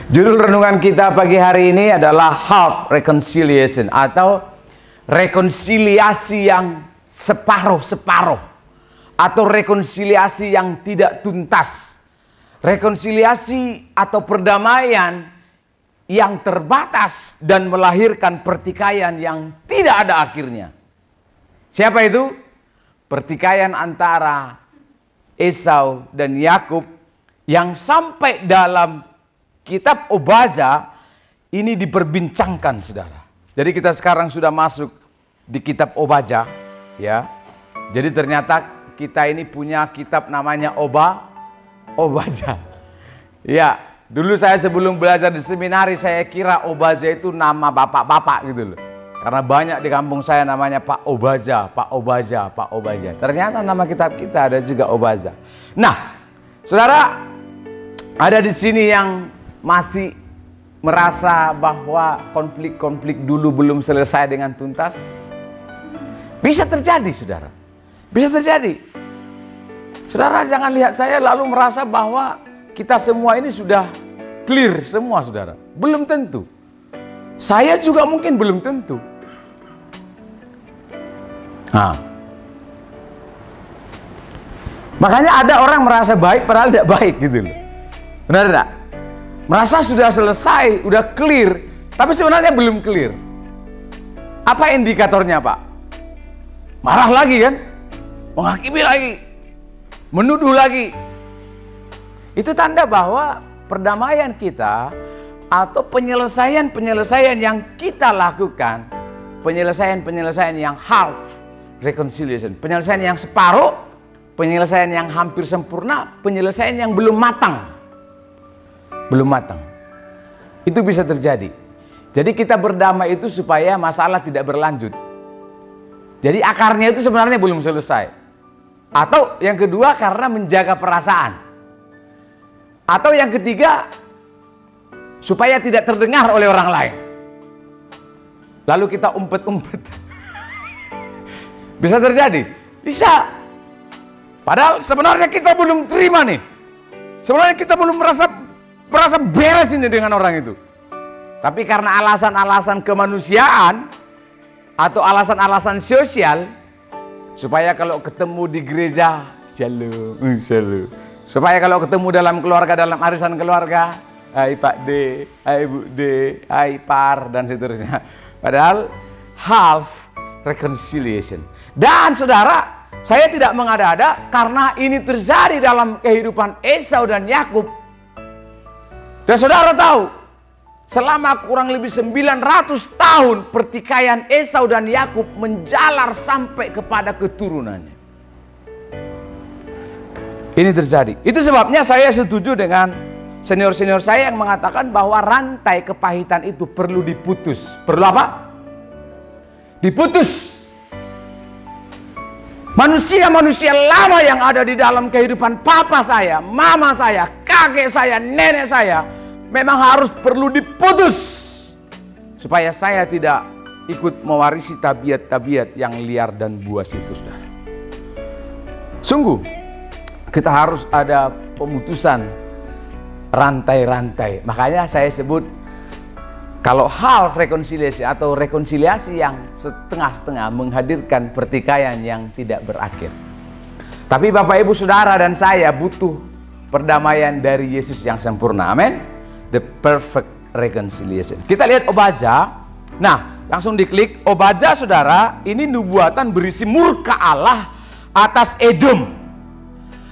Judul renungan kita pagi hari ini adalah half reconciliation atau rekonsiliasi yang separuh-separuh atau rekonsiliasi yang tidak tuntas. Rekonsiliasi atau perdamaian yang terbatas dan melahirkan pertikaian yang tidak ada akhirnya. Siapa itu? Pertikaian antara Esau dan Yakub yang sampai dalam kitab Obadja ini diperbincangkan, saudara. Jadi kita sekarang sudah masuk di kitab Obadja, ya. Jadi ternyata kita ini punya kitab namanya Obadja. Ya, dulu saya sebelum belajar di seminari saya kira Obadja itu nama bapak-bapak gitu loh. Karena banyak di kampung saya namanya Pak Obadja, Pak Obadja, Pak Obadja. Ternyata nama kitab kita ada juga Obadja. Nah, saudara, ada di sini yang masih merasa bahwa konflik-konflik dulu belum selesai dengan tuntas. Bisa terjadi, saudara. Bisa terjadi. Saudara jangan lihat saya lalu merasa bahwa kita semua ini sudah clear semua, saudara. Belum tentu. Saya juga mungkin belum tentu. Nah, makanya ada orang merasa baik padahal tidak baik gitu loh. Benar tidak? Merasa sudah selesai, udah clear, tapi sebenarnya belum clear. Apa indikatornya, Pak? Marah lagi kan? Menghakimi lagi. Menuduh lagi. Itu tanda bahwa perdamaian kita atau penyelesaian-penyelesaian yang kita lakukan, penyelesaian-penyelesaian yang half reconciliation, penyelesaian yang separuh, penyelesaian yang hampir sempurna, penyelesaian yang belum matang. Belum matang. Itu bisa terjadi. Jadi kita berdamai itu supaya masalah tidak berlanjut. Jadi akarnya itu sebenarnya belum selesai. Atau yang kedua karena menjaga perasaan. Atau yang ketiga supaya tidak terdengar oleh orang lain. Lalu kita umpet-umpet. Bisa terjadi? Bisa. Padahal sebenarnya kita belum terima nih. Sebenarnya kita belum merasa beres ini dengan orang itu. Tapi karena alasan-alasan kemanusiaan atau alasan-alasan sosial, supaya kalau ketemu di gereja shalom, shalom. Supaya kalau ketemu dalam keluarga, dalam arisan keluarga, hai Pak D, hai Bu D, hai Par, dan seterusnya. Padahal half reconciliation. Dan saudara, saya tidak mengada-ada karena ini terjadi dalam kehidupan Esau dan Yakub. Dan saudara tahu, selama kurang lebih 900 tahun pertikaian Esau dan Yakub menjalar sampai kepada keturunannya. Ini terjadi. Itu sebabnya saya setuju dengan senior-senior saya yang mengatakan bahwa rantai kepahitan itu perlu diputus. Perlu apa? Diputus. Manusia-manusia lama yang ada di dalam kehidupan papa saya, mama saya, kakek saya, nenek saya memang harus perlu diputus supaya saya tidak ikut mewarisi tabiat-tabiat yang liar dan buas itu, saudara. Sungguh kita harus ada pemutusan rantai-rantai. Makanya saya sebut kalau half reconciliation atau rekonsiliasi yang setengah-setengah menghadirkan pertikaian yang tidak berakhir. Tapi Bapak Ibu Saudara dan saya butuh perdamaian dari Yesus yang sempurna. Amin. The perfect reconciliation. Kita lihat Obadja. Nah, langsung diklik Obadja, saudara. Ini nubuatan berisi murka Allah atas Edom.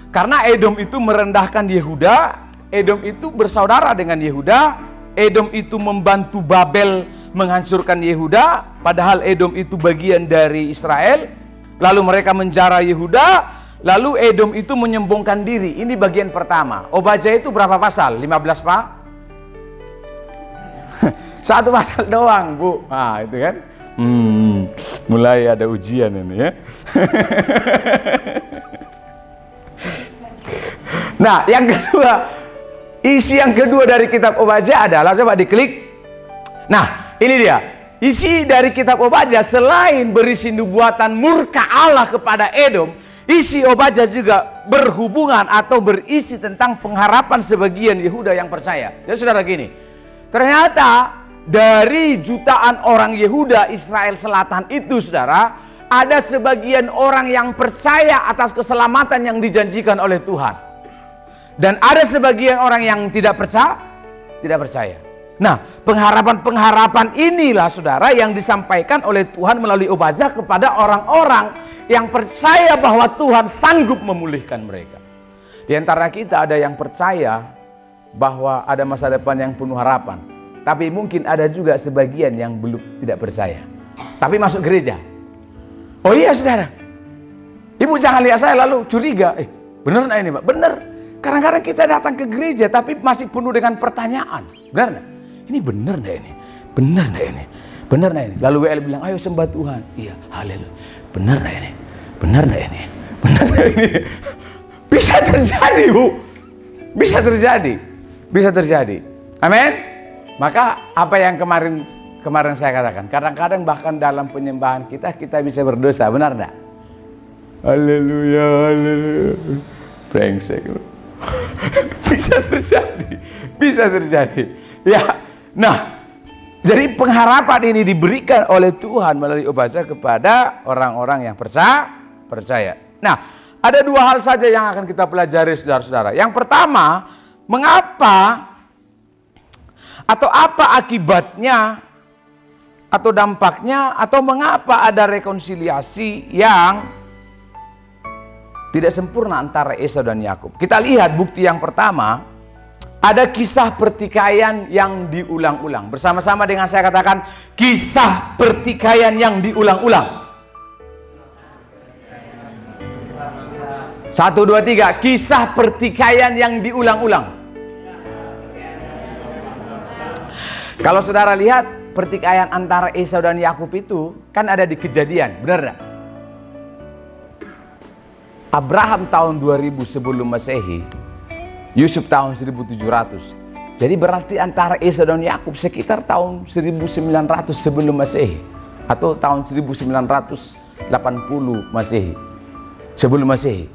Karena Edom itu merendahkan Yehuda, Edom itu bersaudara dengan Yehuda, Edom itu membantu Babel menghancurkan Yehuda, padahal Edom itu bagian dari Israel. Lalu mereka menjara Yehuda, lalu Edom itu menyombongkan diri. Ini bagian pertama. Obadja itu berapa pasal? 15, Pak? Satu pasal doang, Bu. Nah, itu kan. Mulai ada ujian ini ya. Nah, yang kedua, isi yang kedua dari kitab Obadja adalah, coba diklik. Nah, ini dia. Isi dari kitab Obadja selain berisi nubuatan murka Allah kepada Edom, isi Obadja juga berhubungan atau berisi tentang pengharapan sebagian Yehuda yang percaya. Jadi saudara gini, Ternyata dari jutaan orang Yehuda Israel Selatan itu, saudara, ada sebagian orang yang percaya atas keselamatan yang dijanjikan oleh Tuhan. Dan ada sebagian orang yang tidak percaya. Nah, pengharapan-pengharapan inilah, saudara, yang disampaikan oleh Tuhan melalui Obadya kepada orang-orang yang percaya bahwa Tuhan sanggup memulihkan mereka. Di antara kita ada yang percaya bahwa ada masa depan yang penuh harapan. Tapi mungkin ada juga sebagian yang belum tidak percaya. Tapi masuk gereja. Oh iya, saudara. Ibu jangan lihat saya lalu curiga. Bener nggak ini, Pak? Bener. Kadang-kadang kita datang ke gereja tapi masih penuh dengan pertanyaan. Benar nggak? Ini bener nggak ini? Bener nggak ini? Bener nggak ini? Lalu WL bilang, ayo sembah Tuhan. Iya, haleluya. Bener nggak ini? Bener nggak ini? Bener nggak ini? Bisa terjadi, Bu. Bisa terjadi. Bisa terjadi. Amin. Maka apa yang kemarin saya katakan, kadang-kadang bahkan dalam penyembahan kita bisa berdosa, benar enggak? Haleluya, haleluya. Brengsek. Bisa terjadi. Ya. Nah, jadi pengharapan ini diberikan oleh Tuhan melalui Obadya kepada orang-orang yang percaya. Nah, ada dua hal saja yang akan kita pelajari, saudara-saudara. Yang pertama, mengapa atau apa akibatnya atau dampaknya atau mengapa ada rekonsiliasi yang tidak sempurna antara Esau dan Yakub. Kita lihat bukti yang pertama, ada kisah pertikaian yang diulang-ulang. Bersama-sama dengan saya katakan, kisah pertikaian yang diulang-ulang. 1, 2, 3, kisah pertikaian yang diulang-ulang. Kalau saudara lihat pertikaian antara Esau dan Yakub itu kan ada di Kejadian, benar enggak? Abraham tahun 2000 sebelum Masehi, Yusuf tahun 1700. Jadi berarti antara Esau dan Yakub sekitar tahun 1900 sebelum Masehi atau tahun 1980 Masehi. Sebelum Masehi.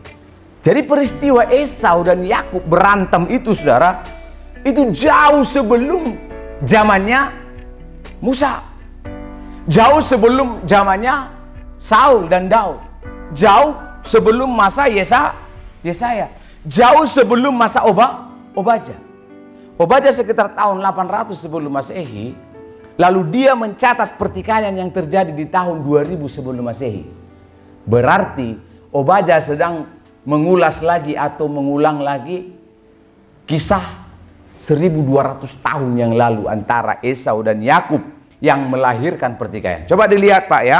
Jadi peristiwa Esau dan Yakub berantem itu, saudara, itu jauh sebelum zamannya Musa, jauh sebelum zamannya Saul dan Daud, jauh sebelum masa Yesaya, jauh sebelum masa Obadya. Obadya sekitar tahun 800 sebelum Masehi, lalu dia mencatat pertikaian yang terjadi di tahun 2000 sebelum Masehi. Berarti Obadya sedang mengulas lagi atau mengulang lagi kisah 1200 tahun yang lalu antara Esau dan Yakub yang melahirkan pertikaian. Coba dilihat, Pak, ya.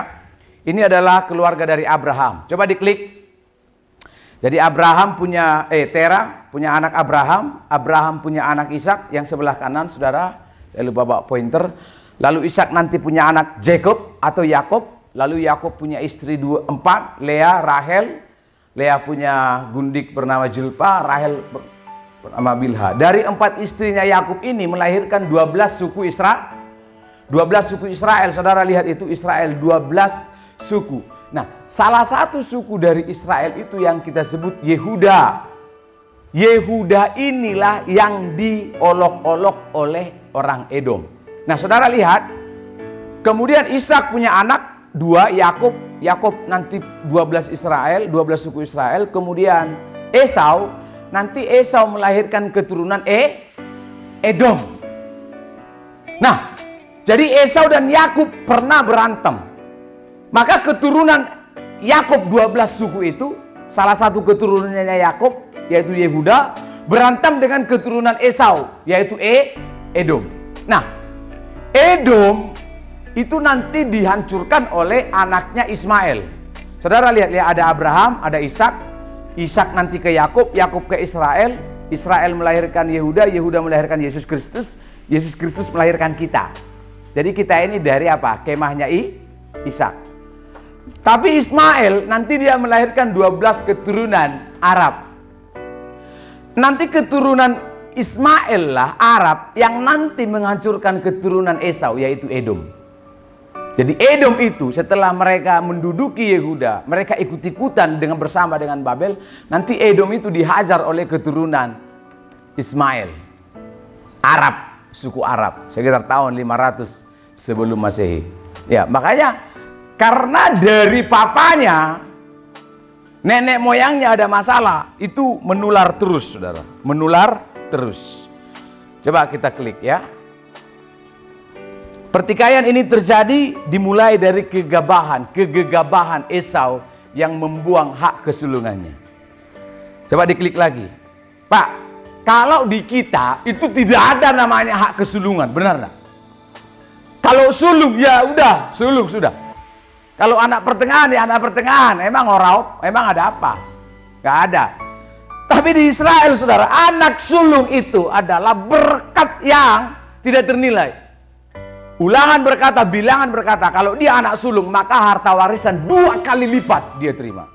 Ini adalah keluarga dari Abraham. Coba diklik. Jadi Abraham punya Tera punya anak Abraham, Abraham punya anak Ishak yang sebelah kanan, saudara. Saya lupa bawa pointer. Lalu Ishak nanti punya anak Jacob atau Yakob. Lalu Yakob punya istri 4, Lea, Rahel. Lea punya gundik bernama Jilpa, Rahel bernama Bilha. Dari 4 istrinya Yakub ini melahirkan 12 suku Israel. 12 suku Israel, saudara lihat itu Israel 12 suku. Nah, salah satu suku dari Israel itu yang kita sebut Yehuda. Yehuda inilah yang diolok-olok oleh orang Edom. Nah, saudara lihat, kemudian Ishak punya anak 2, Yakub. Yakub nanti 12 Israel, 12 suku Israel. Kemudian Esau, nanti Esau melahirkan keturunan Edom. Nah, jadi Esau dan Yakub pernah berantem. Maka keturunan Yakub 12 suku itu, salah satu keturunannya Yakub yaitu Yehuda, berantem dengan keturunan Esau yaitu Edom. Nah, Edom itu nanti dihancurkan oleh anaknya Ismail. Saudara lihat, ada Abraham, ada Ishak. Ishak nanti ke Yakub, Yakub ke Israel. Israel melahirkan Yehuda, Yehuda melahirkan Yesus Kristus, Yesus Kristus melahirkan kita. Jadi kita ini dari apa? Kemahnya Ishak. Tapi Ismail nanti dia melahirkan 12 keturunan Arab. Nanti keturunan Ismail lah Arab yang nanti menghancurkan keturunan Esau yaitu Edom. Jadi Edom itu setelah mereka menduduki Yehuda, mereka ikut-ikutan bersama dengan Babel. Nanti Edom itu dihajar oleh keturunan Ismail, Arab. suku Arab sekitar tahun 500 sebelum Masehi. Ya, makanya karena dari papanya, nenek moyangnya ada masalah, itu menular terus, saudara. Menular terus. Coba kita klik ya. Pertikaian ini terjadi dimulai dari kegegabahan Esau yang membuang hak kesulungannya. Coba diklik lagi. Pak, kalau di kita itu tidak ada namanya hak kesulungan, benar enggak? Kalau sulung ya udah, sulung sudah. Kalau anak pertengahan ya anak pertengahan. Emang emang ada apa? Gak ada. Tapi di Israel, saudara, anak sulung itu adalah berkat yang tidak ternilai. Ulangan berkata, bilangan berkata, kalau dia anak sulung, maka harta warisan 2 kali lipat dia terima.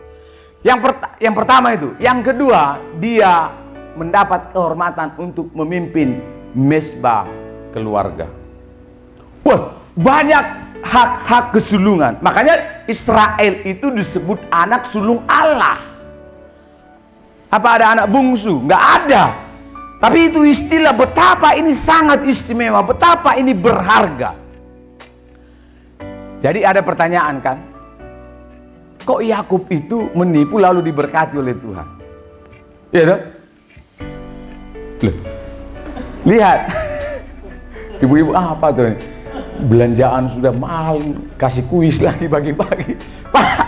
Yang pertama itu. Yang kedua, dia mendapat kehormatan untuk memimpin mesbah keluarga. Wah, banyak hak-hak kesulungan. Makanya Israel itu disebut anak sulung Allah. Apa ada anak bungsu? Nggak ada. Tapi itu istilah betapa ini sangat istimewa, betapa ini berharga. Jadi ada pertanyaan kan, kok Yakub itu menipu lalu diberkati oleh Tuhan? Iya dong? Loh, lihat, ibu-ibu apa tuh ini? Belanjaan sudah mahal, kasih kuis lagi pagi-pagi. Pak,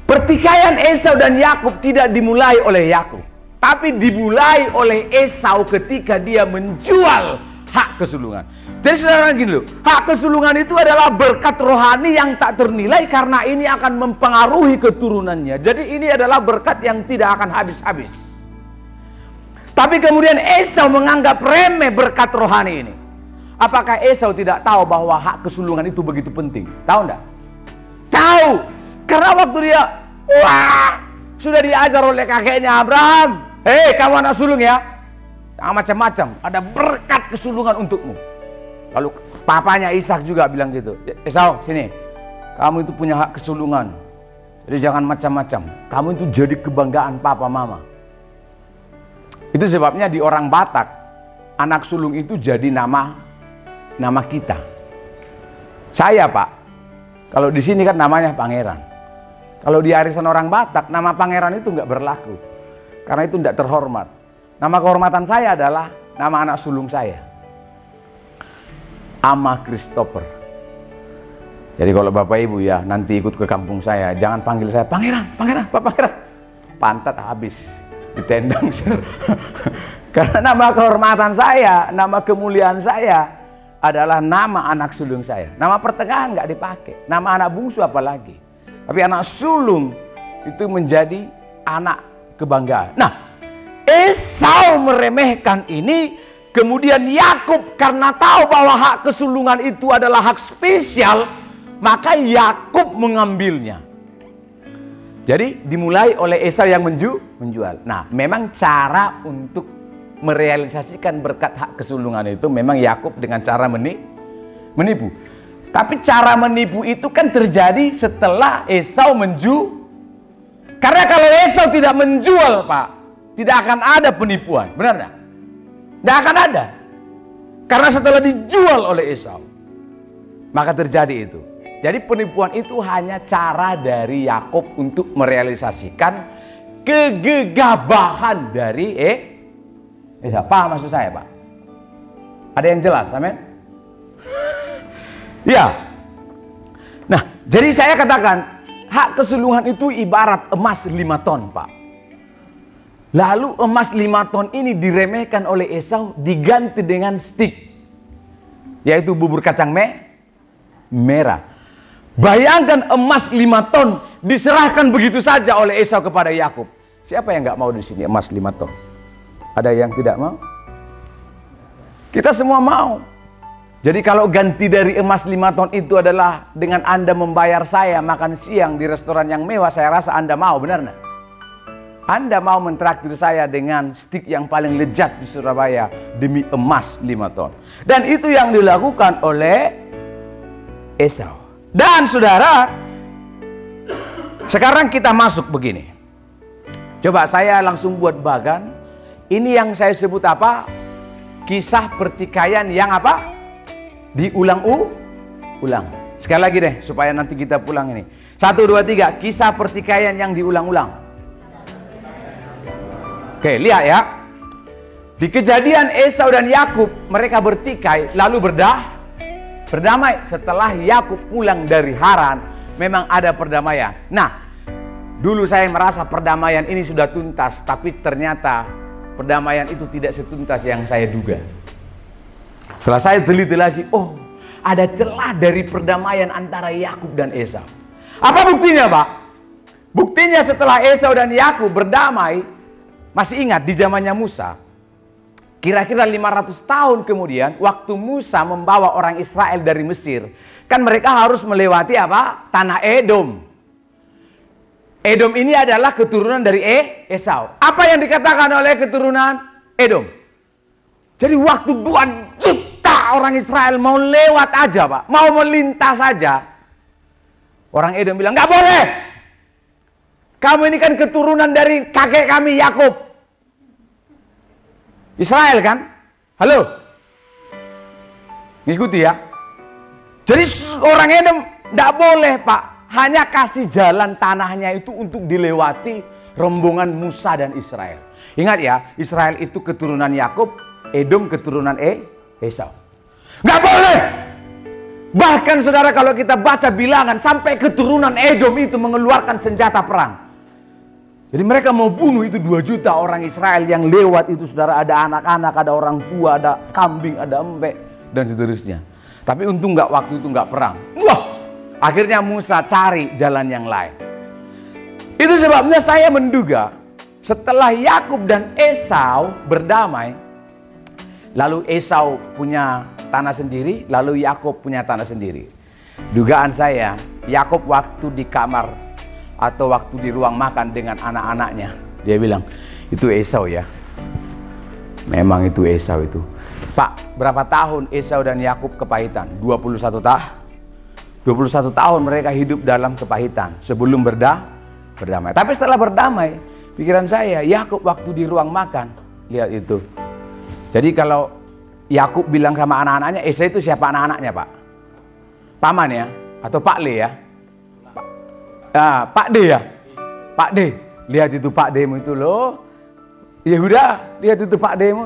pertikaian Esau dan Yakub tidak dimulai oleh Yakub, tapi dimulai oleh Esau ketika dia menjual hak kesulungan. Jadi saudara gini loh, hak kesulungan itu adalah berkat rohani yang tak ternilai karena ini akan mempengaruhi keturunannya. Jadi ini adalah berkat yang tidak akan habis-habis. Tapi kemudian Esau menganggap remeh berkat rohani ini. Apakah Esau tidak tahu bahwa hak kesulungan itu begitu penting? Tahu enggak? Tahu. Karena waktu dia sudah diajar oleh kakeknya Abraham, hei kamu anak sulung ya, jangan macam-macam, ada berkat kesulungan untukmu. Lalu papanya Ishak juga bilang gitu, Esau sini, kamu itu punya hak kesulungan, jadi jangan macam-macam, kamu itu jadi kebanggaan papa mama. Itu sebabnya di orang Batak, anak sulung itu jadi nama kita. Saya Pak, kalau di sini kan namanya pangeran. Kalau di arisan orang Batak, nama pangeran itu nggak berlaku. Karena itu tidak terhormat. Nama kehormatan saya adalah nama anak sulung saya, Ama Christopher. Jadi kalau Bapak Ibu ya nanti ikut ke kampung saya, jangan panggil saya pangeran, Pak Pangeran. Pantat habis, ditendang. Karena nama kehormatan saya, nama kemuliaan saya adalah nama anak sulung saya. Nama pertengahan nggak dipakai, nama anak bungsu apalagi. Tapi anak sulung itu menjadi anak kebanggaan. Nah, Esau meremehkan ini, kemudian Yakub karena tahu bahwa hak kesulungan itu adalah hak spesial, maka Yakub mengambilnya. Jadi dimulai oleh Esau yang menjual. Nah, memang cara untuk merealisasikan berkat hak kesulungan itu memang Yakub dengan cara menipu. Tapi cara menipu itu kan terjadi setelah Esau Karena kalau Esau tidak menjual, Pak, tidak akan ada penipuan, benar tidak? Tidak akan ada. Karena setelah dijual oleh Esau, maka terjadi itu. Jadi penipuan itu hanya cara dari Yakub untuk merealisasikan kegegabahan dari Esau. Paham maksud saya, Pak? Ada yang jelas, amin? Ya. Nah, jadi saya katakan hak kesulungan itu ibarat emas 5 ton, Pak. Lalu emas 5 ton ini diremehkan oleh Esau, diganti dengan stik, yaitu bubur kacang merah. Bayangkan emas 5 ton diserahkan begitu saja oleh Esau kepada Yakub. Siapa yang nggak mau di sini emas 5 ton? Ada yang tidak mau? Kita semua mau. Jadi kalau ganti dari emas 5 ton itu adalah dengan Anda membayar saya makan siang di restoran yang mewah, saya rasa Anda mau, benar nggak? Anda mau mentraktir saya dengan stik yang paling lezat di Surabaya demi emas 5 ton. Dan itu yang dilakukan oleh Esau. Dan saudara, sekarang kita masuk begini. Coba saya langsung buat bagan. Ini yang saya sebut apa? kisah pertikaian yang apa? Diulang-ulang. Sekali lagi deh, supaya nanti kita pulang ini. 1, 2, 3, kisah pertikaian yang diulang-ulang. Oke, lihat ya. Di kejadian Esau dan Yakub, mereka bertikai, lalu berdamai. Setelah Yakub pulang dari Haran, memang ada perdamaian. Nah, dulu saya merasa perdamaian ini sudah tuntas, tapi ternyata perdamaian itu tidak setuntas yang saya duga. Setelah saya teliti lagi, oh, ada celah dari perdamaian antara Yakub dan Esau. Apa buktinya, Pak? Buktinya setelah Esau dan Yakub berdamai, masih ingat di zamannya Musa, kira-kira 500 tahun kemudian, waktu Musa membawa orang Israel dari Mesir, kan mereka harus melewati apa? Tanah Edom. Edom ini adalah keturunan dari Esau. Apa yang dikatakan oleh keturunan Edom? Jadi waktu 2 juta orang Israel mau lewat aja, Pak, mau melintas saja, orang Edom bilang, nggak boleh. Kamu ini kan keturunan dari kakek kami Yakub. Israel kan? Halo? Ngikuti ya. Jadi orang Edom nggak boleh, Pak. Hanya kasih jalan tanahnya itu untuk dilewati rombongan Musa dan Israel. Ingat ya, Israel itu keturunan Yakub, Edom keturunan Esau. Nggak boleh. Bahkan saudara, kalau kita baca bilangan, sampai keturunan Edom itu mengeluarkan senjata perang. Jadi mereka mau bunuh itu 2 juta orang Israel yang lewat itu, saudara. Ada anak-anak, ada orang tua, ada kambing, ada empek, dan seterusnya. Tapi untung nggak, waktu itu nggak perang. Wah, akhirnya Musa cari jalan yang lain. Itu sebabnya saya menduga setelah Yakub dan Esau berdamai, lalu Esau punya tanah sendiri, lalu Yakub punya tanah sendiri. Dugaan saya, Yakub waktu di kamar atau waktu di ruang makan dengan anak-anaknya, dia bilang, itu Esau ya. Memang itu Esau itu. Pak, berapa tahun Esau dan Yakub kepahitan? 21 tahun. 21 tahun mereka hidup dalam kepahitan sebelum berdamai. Tapi setelah berdamai, pikiran saya, Yakub waktu di ruang makan, lihat itu. Jadi kalau Yakub bilang sama anak-anaknya, Esau itu siapa anak-anaknya, Pak? Paman ya? Atau Pak Le ya? Pak D ya? Pak D. Lihat itu Pak D-mu itu loh. Yehuda, lihat itu Pak D-mu.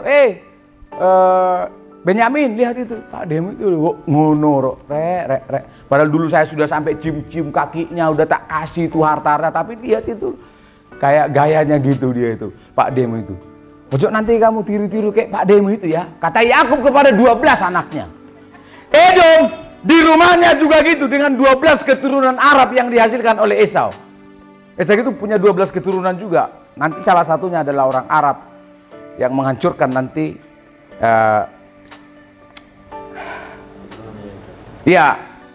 Benyamin, lihat itu Pak D-mu itu loh. Ngono, rek. Padahal dulu saya sudah sampai cium-cium kakinya, udah tak kasih itu harta-harta. Tapi lihat itu, kayak gayanya gitu dia itu, Pak D-mu itu. Pojok nanti kamu tiru-tiru kayak Pak D-mu itu ya. Kata Yakub kepada 12 anaknya. Edom di rumahnya juga gitu, dengan 12 keturunan Arab yang dihasilkan oleh Esau. Esau itu punya 12 keturunan juga. Nanti salah satunya adalah orang Arab yang menghancurkan nanti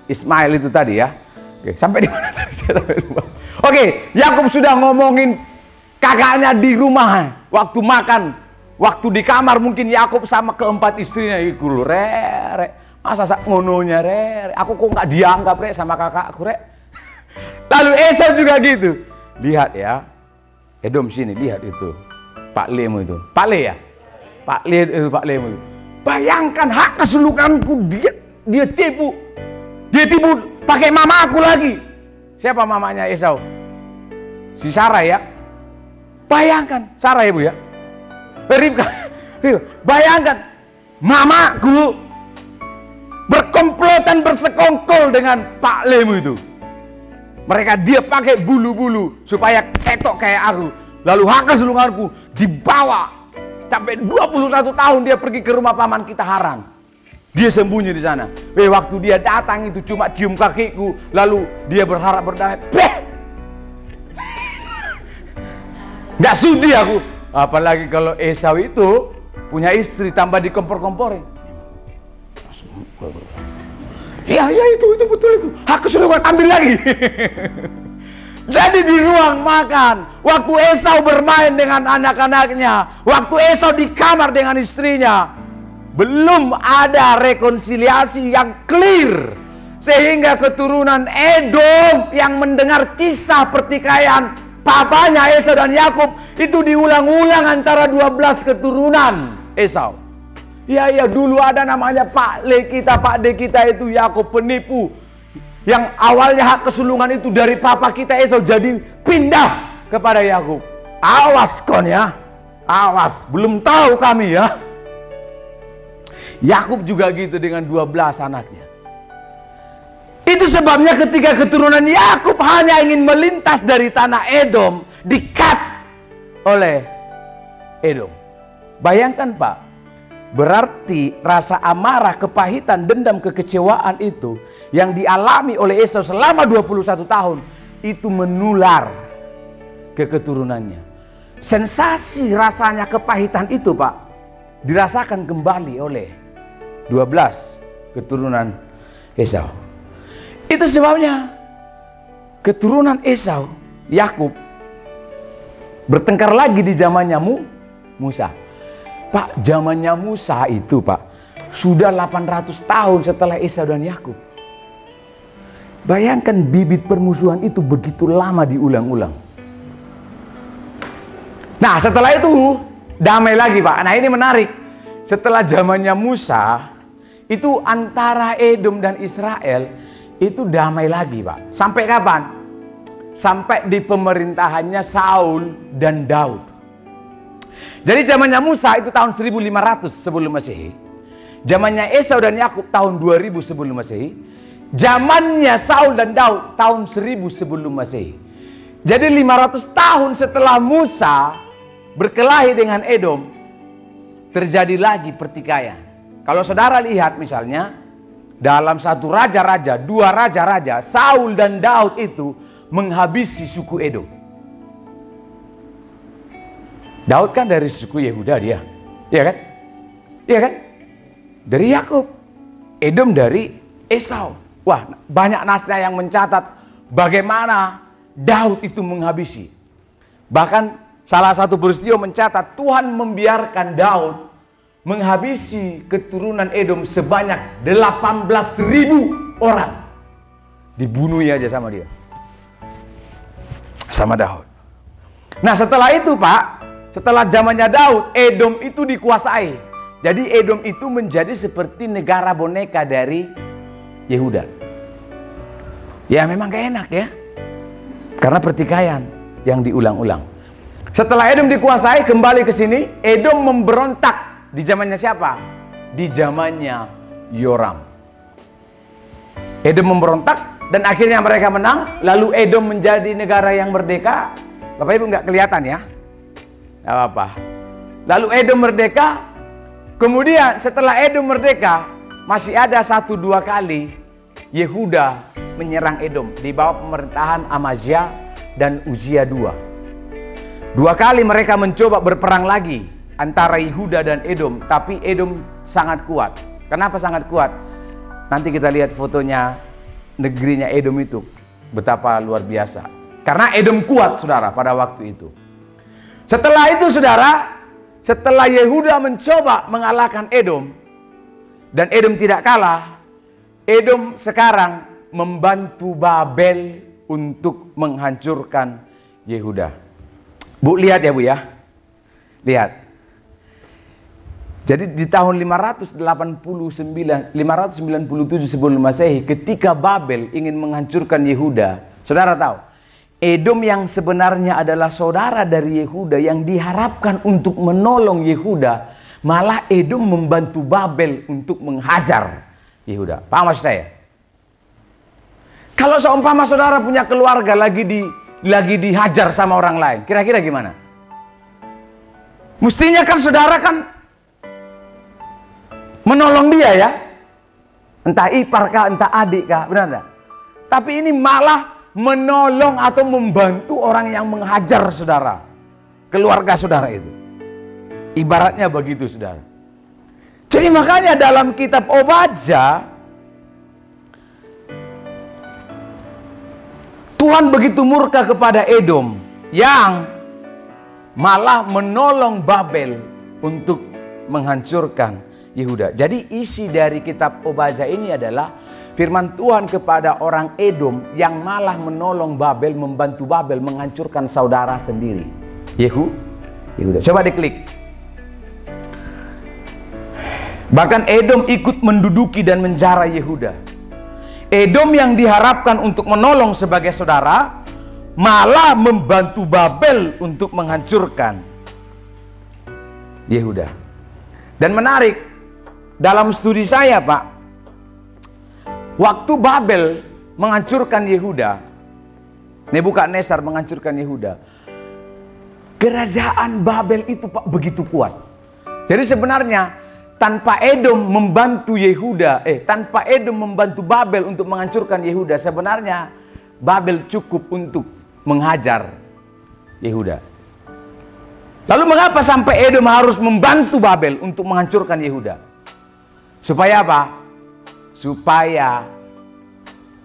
Ismail itu tadi ya. Oke, sampai di mana tadi? Oke, Yakub sudah ngomongin kakaknya di rumah, waktu makan, waktu di kamar, mungkin Yakub sama keempat istrinya itu rek. Masa sak ngononya rek, aku kok nggak dianggap rek sama kakakku rek. Lalu Esau juga gitu. Lihat ya, Edom sini, lihat itu Pak Lemu itu, Pak Le ya, Pak Le itu Pak Lemu itu. Bayangkan hak keseluruhanku dia tipu pakai mama aku lagi. Siapa mamanya Esau? Si Sarah ya. Bayangkan Sarah ya Bu ya. Ribka. Bayangkan mamaku berkomplotan bersekongkol dengan Pak Lemu itu. Dia pakai bulu-bulu supaya ketok kayak aku. Lalu hak keseluruhanku dibawa. Sampai 21 tahun dia pergi ke rumah paman kita Haran. Dia sembunyi di sana. Waktu dia datang itu cuma cium kakiku, lalu dia berharap berdamai. Nggak sudi aku. Apalagi kalau Esau itu punya istri tambah dikompor-komporin. Ya itu betul itu. Hak keseluruhan ambil lagi. Jadi di ruang makan, waktu Esau bermain dengan anak-anaknya, waktu Esau di kamar dengan istrinya, belum ada rekonsiliasi yang clear. Sehingga keturunan Edom yang mendengar kisah pertikaian papanya Esau dan Yakub itu diulang-ulang antara 12 keturunan Esau. Ya dulu ada namanya Pak D kita itu Yakub penipu. Yang awalnya hak kesulungan itu dari papa kita Esau jadi pindah kepada Yakub. Awas kon ya. Awas, belum tahu kami ya. Yakub juga gitu dengan 12 anaknya. Itu sebabnya ketika keturunan Yakub hanya ingin melintas dari tanah Edom, di-cut oleh Edom. Bayangkan Pak, berarti rasa amarah, kepahitan, dendam, kekecewaan itu yang dialami oleh Esau selama 21 tahun itu menular ke keturunannya. Sensasi rasanya kepahitan itu Pak dirasakan kembali oleh 12 keturunan Esau. Itu sebabnya keturunan Esau, Yakub bertengkar lagi di zamannya Musa. Pak, zamannya Musa itu Pak sudah 800 tahun setelah Esau dan Yakub. Bayangkan bibit permusuhan itu begitu lama diulang-ulang. Nah setelah itu damai lagi Pak. Nah ini menarik. Setelah zamannya Musa itu antara Edom dan Israel itu damai lagi Pak. Sampai kapan? Sampai di pemerintahannya Saul dan Daud. Jadi zamannya Musa itu tahun 1500 sebelum Masehi. Zamannya Esau dan Yakub tahun 2000 sebelum Masehi. Zamannya Saul dan Daud tahun 1000 sebelum Masehi. Jadi 500 tahun setelah Musa berkelahi dengan Edom, terjadi lagi pertikaian. Kalau saudara lihat misalnya dalam satu raja-raja, dua raja-raja, Saul dan Daud itu menghabisi suku Edom. Daud kan dari suku Yehuda dia, iya kan? Iya kan? Dari Yakub. Edom dari Esau. Wah, banyak naskah yang mencatat bagaimana Daud itu menghabisi. Bahkan salah satu peristiwa mencatat Tuhan membiarkan Daud menghabisi keturunan Edom sebanyak 18.000 orang. Dibunuhnya aja sama dia. Sama Daud. Nah setelah itu Pak, setelah zamannya Daud, Edom itu dikuasai. Jadi Edom itu menjadi seperti negara boneka dari Yehuda. Ya memang gak enak ya. Karena pertikaian yang diulang-ulang. Setelah Edom dikuasai, kembali ke sini, Edom memberontak. Di zamannya siapa? Di zamannya Yoram. Edom memberontak dan akhirnya mereka menang. Lalu Edom menjadi negara yang merdeka. Bapak Ibu nggak kelihatan ya? Gak apa-apa. Lalu Edom merdeka. Kemudian setelah Edom merdeka, masih ada 1-2 kali Yehuda menyerang Edom di bawah pemerintahan Amazia dan Uzia II. 2 kali mereka mencoba berperang lagi antara Yehuda dan Edom, tapi Edom sangat kuat. Kenapa sangat kuat? Nanti kita lihat fotonya negerinya Edom itu betapa luar biasa. Karena Edom kuat saudara pada waktu itu. Setelah itu saudara, setelah Yehuda mencoba mengalahkan Edom dan Edom tidak kalah, Edom sekarang membantu Babel untuk menghancurkan Yehuda. Bu lihat ya Bu ya. Lihat. Jadi di tahun 597 sebelum Masehi, ketika Babel ingin menghancurkan Yehuda, saudara tahu, Edom yang sebenarnya adalah saudara dari Yehuda yang diharapkan untuk menolong Yehuda, malah Edom membantu Babel untuk menghajar Yehuda. Paham maksud saya? Kalau seumpama saudara punya keluarga lagi dihajar sama orang lain, kira-kira gimana? Mestinya kan saudara kan menolong dia ya, entah ipar kah, entah adik kah, benar enggak? Tapi ini malah menolong atau membantu orang yang menghajar saudara, keluarga saudara itu. Ibaratnya begitu saudara. Jadi makanya dalam kitab Obadja, Tuhan begitu murka kepada Edom yang malah menolong Babel untuk menghancurkan Yehuda. Jadi isi dari kitab Obadja ini adalah firman Tuhan kepada orang Edom yang malah menolong Babel, membantu Babel menghancurkan saudara sendiri. Yehuda. Coba diklik. Bahkan Edom ikut menduduki dan menjara Yehuda. Edom yang diharapkan untuk menolong sebagai saudara, malah membantu Babel untuk menghancurkan Yehuda. Dan menarik, dalam studi saya Pak, waktu Babel menghancurkan Yehuda, Nebukadnezar menghancurkan Yehuda, kerajaan Babel itu Pak begitu kuat. Jadi sebenarnya tanpa Edom membantu Yehuda, tanpa Edom membantu Babel untuk menghancurkan Yehuda, sebenarnya Babel cukup untuk menghajar Yehuda. Lalu mengapa sampai Edom harus membantu Babel untuk menghancurkan Yehuda? Supaya apa? Supaya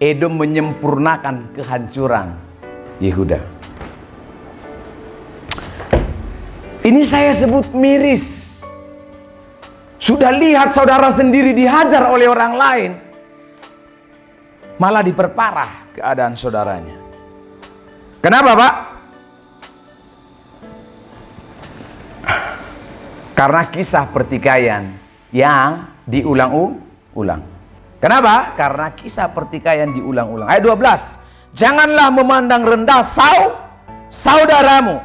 Edom menyempurnakan kehancuran Yehuda. Ini saya sebut miris. Sudah lihat saudara sendiri dihajar oleh orang lain, malah diperparah keadaan saudaranya. Kenapa Pak? Karena kisah pertikaian yang diulang-ulang. Kenapa? Karena kisah pertikaian diulang-ulang. Ayat 12. Janganlah memandang rendah saudaramu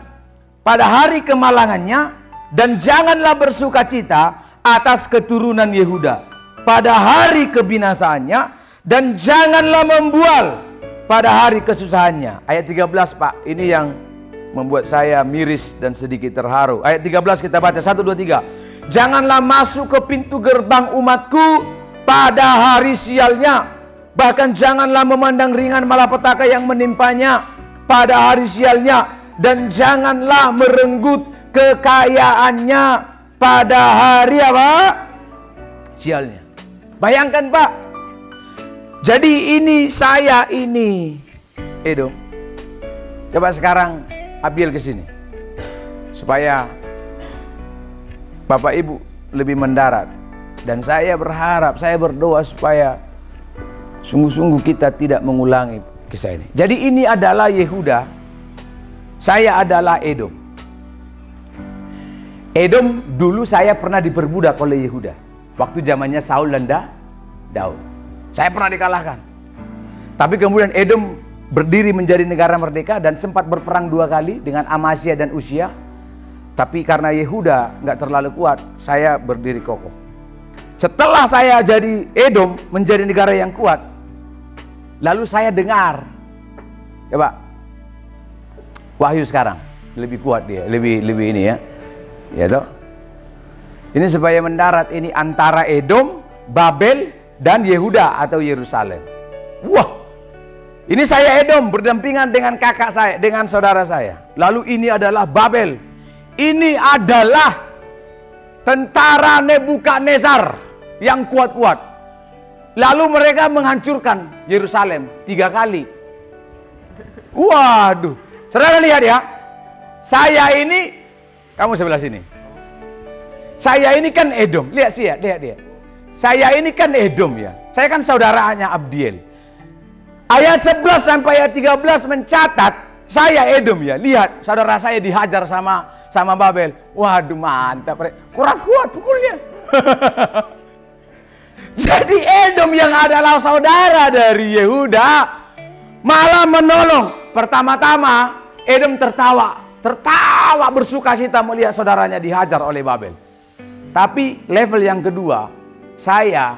pada hari kemalangannya, dan janganlah bersukacita atas keturunan Yehuda pada hari kebinasaannya, dan janganlah membual pada hari kesusahannya. Ayat 13 Pak, ini yang membuat saya miris dan sedikit terharu. Ayat 13 kita baca, 1, 2, 3. Janganlah masuk ke pintu gerbang umatku pada hari sialnya, bahkan janganlah memandang ringan malapetaka yang menimpanya pada hari sialnya, dan janganlah merenggut kekayaannya pada hari apa? Sialnya. Bayangkan Pak. Jadi ini saya ini Edom. Coba sekarang Abiel ke sini. Supaya Bapak Ibu lebih mendarat. Dan saya berharap, saya berdoa supaya sungguh-sungguh kita tidak mengulangi kisah ini. Jadi ini adalah Yehuda. Saya adalah Edom. Edom dulu saya pernah diperbudak oleh Yehuda. Waktu zamannya Saul dan Daud. Saya pernah dikalahkan. Tapi kemudian Edom berdiri menjadi negara merdeka dan sempat berperang 2 kali dengan Amasya dan Usia. Tapi karena Yehuda nggak terlalu kuat, saya berdiri kokoh. Setelah saya jadi Edom menjadi negara yang kuat, lalu saya dengar, coba Wahyu sekarang lebih kuat dia, lebih ini ya. Ya toh. Ini supaya mendarat ini antara Edom, Babel dan Yehuda atau Yerusalem. Wah. Ini saya Edom berdampingan dengan kakak saya, dengan saudara saya. Lalu ini adalah Babel. Ini adalah tentara Nebukadnezar yang kuat-kuat. Lalu mereka menghancurkan Yerusalem 3 kali. Waduh. Saudara lihat ya. Saya ini, kamu sebelah sini. Saya ini kan Edom. Lihat sih ya, lihat dia. Saya ini kan Edom ya. Saya kan saudaranya Abdiel. Ayat 11 sampai ayat 13 mencatat saya Edom ya. Lihat, saudara saya dihajar sama Babel. Waduh, mantap. Kurang kuat pukulnya. Jadi Edom yang adalah saudara dari Yehuda malah menolong. Pertama-tama Edom tertawa bersukacita melihat saudaranya dihajar oleh Babel. Tapi level yang kedua, saya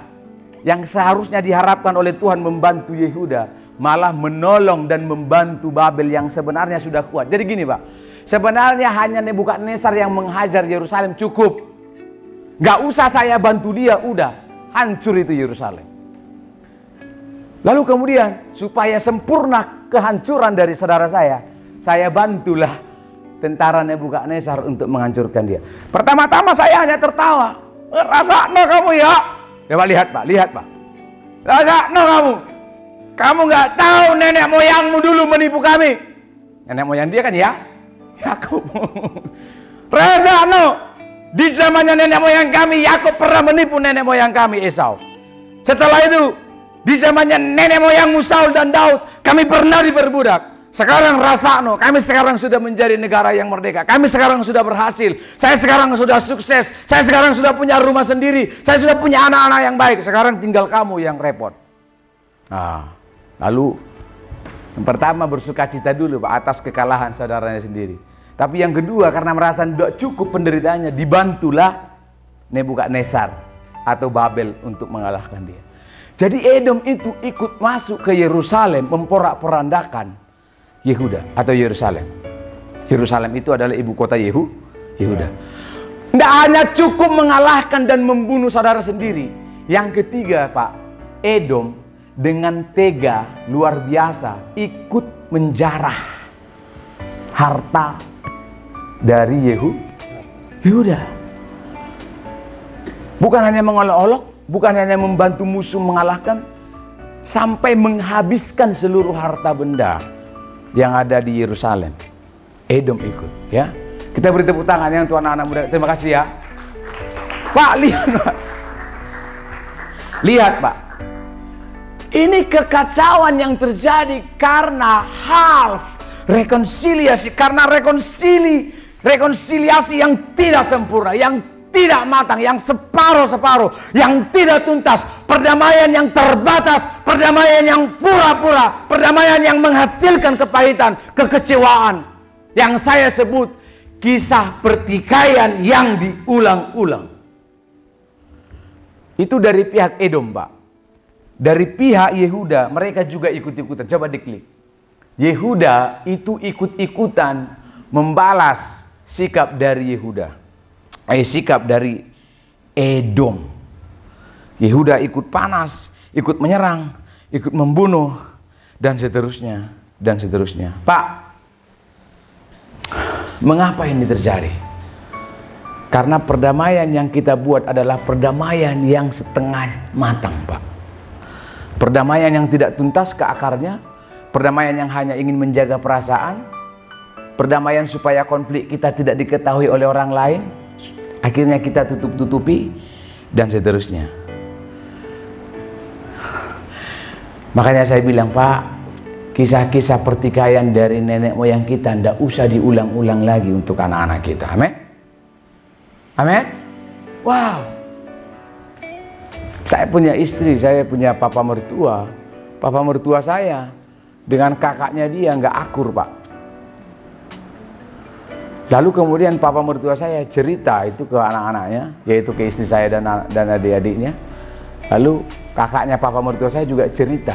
yang seharusnya diharapkan oleh Tuhan membantu Yehuda, malah menolong dan membantu Babel yang sebenarnya sudah kuat. Jadi gini Pak, sebenarnya hanya Nebukadnezar yang menghajar Yerusalem cukup. Gak usah saya bantu dia, udah hancur itu Yerusalem. Lalu kemudian supaya sempurna kehancuran dari saudara saya bantulah tentara Nebukadnezar untuk menghancurkan dia. Pertama-tama saya hanya tertawa. Rasakno kamu ya. Coba lihat Pak. Rasakno kamu. Kamu nggak tahu nenek moyangmu dulu menipu kami. Nenek moyang dia kan ya? Yakub. Rasakno. Di zamannya nenek moyang kami, Yakub pernah menipu nenek moyang kami, Esau. Setelah itu, di zamannya nenek moyangmu Saul dan Daud, kami pernah diperbudak. Sekarang rasakno, kami sekarang sudah menjadi negara yang merdeka. Kami sekarang sudah berhasil. Saya sekarang sudah sukses. Saya sekarang sudah punya rumah sendiri. Saya sudah punya anak-anak yang baik. Sekarang tinggal kamu yang repot. Nah, lalu yang pertama bersukacita dulu Pak atas kekalahan saudaranya sendiri. Tapi yang kedua karena merasa tidak cukup penderitaannya, dibantulah Nebukadnezar atau Babel untuk mengalahkan dia. Jadi Edom itu ikut masuk ke Yerusalem memporak-porandakan Yehuda atau Yerusalem. Yerusalem itu adalah ibu kota Yehuda. Tidak hanya cukup mengalahkan dan membunuh saudara sendiri. Yang ketiga Pak, Edom dengan tega luar biasa ikut menjarah harta dari Yehuda. Bukan hanya mengolok-olok, bukan hanya membantu musuh mengalahkan, sampai menghabiskan seluruh harta benda yang ada di Yerusalem. Edom ikut, ya. Kita beri tepuk tangan yang tuan anak muda. Terima kasih ya. Pak, lihat Pak. Lihat Pak. Ini kekacauan yang terjadi karena half rekonsiliasi, karena rekonsiliasi yang tidak sempurna, yang tidak matang, yang separuh-separuh, yang tidak tuntas, perdamaian yang terbatas, perdamaian yang pura-pura, perdamaian yang menghasilkan kepahitan, kekecewaan, yang saya sebut kisah pertikaian yang diulang-ulang. Itu dari pihak Edom Pak. Dari pihak Yehuda mereka juga ikut-ikutan. Coba diklik. Yehuda itu ikut-ikutan membalas sikap dari Yehuda. Sikap dari Edom. Yehuda ikut panas, ikut menyerang, ikut membunuh, dan seterusnya, dan seterusnya. Pak, mengapa ini terjadi? Karena perdamaian yang kita buat adalah perdamaian yang setengah matang, Pak. Perdamaian yang tidak tuntas ke akarnya, perdamaian yang hanya ingin menjaga perasaan, perdamaian supaya konflik kita tidak diketahui oleh orang lain, akhirnya kita tutup-tutupi, dan seterusnya. Makanya saya bilang, Pak, kisah-kisah pertikaian dari nenek moyang kita tidak usah diulang-ulang lagi untuk anak-anak kita. Amin? Amin? Wow. Saya punya istri, saya punya papa mertua. Papa mertua saya dengan kakaknya dia nggak akur, Pak. Lalu kemudian papa mertua saya cerita itu ke anak-anaknya, yaitu ke istri saya dan adik-adiknya. Lalu kakaknya papa mertua saya juga cerita.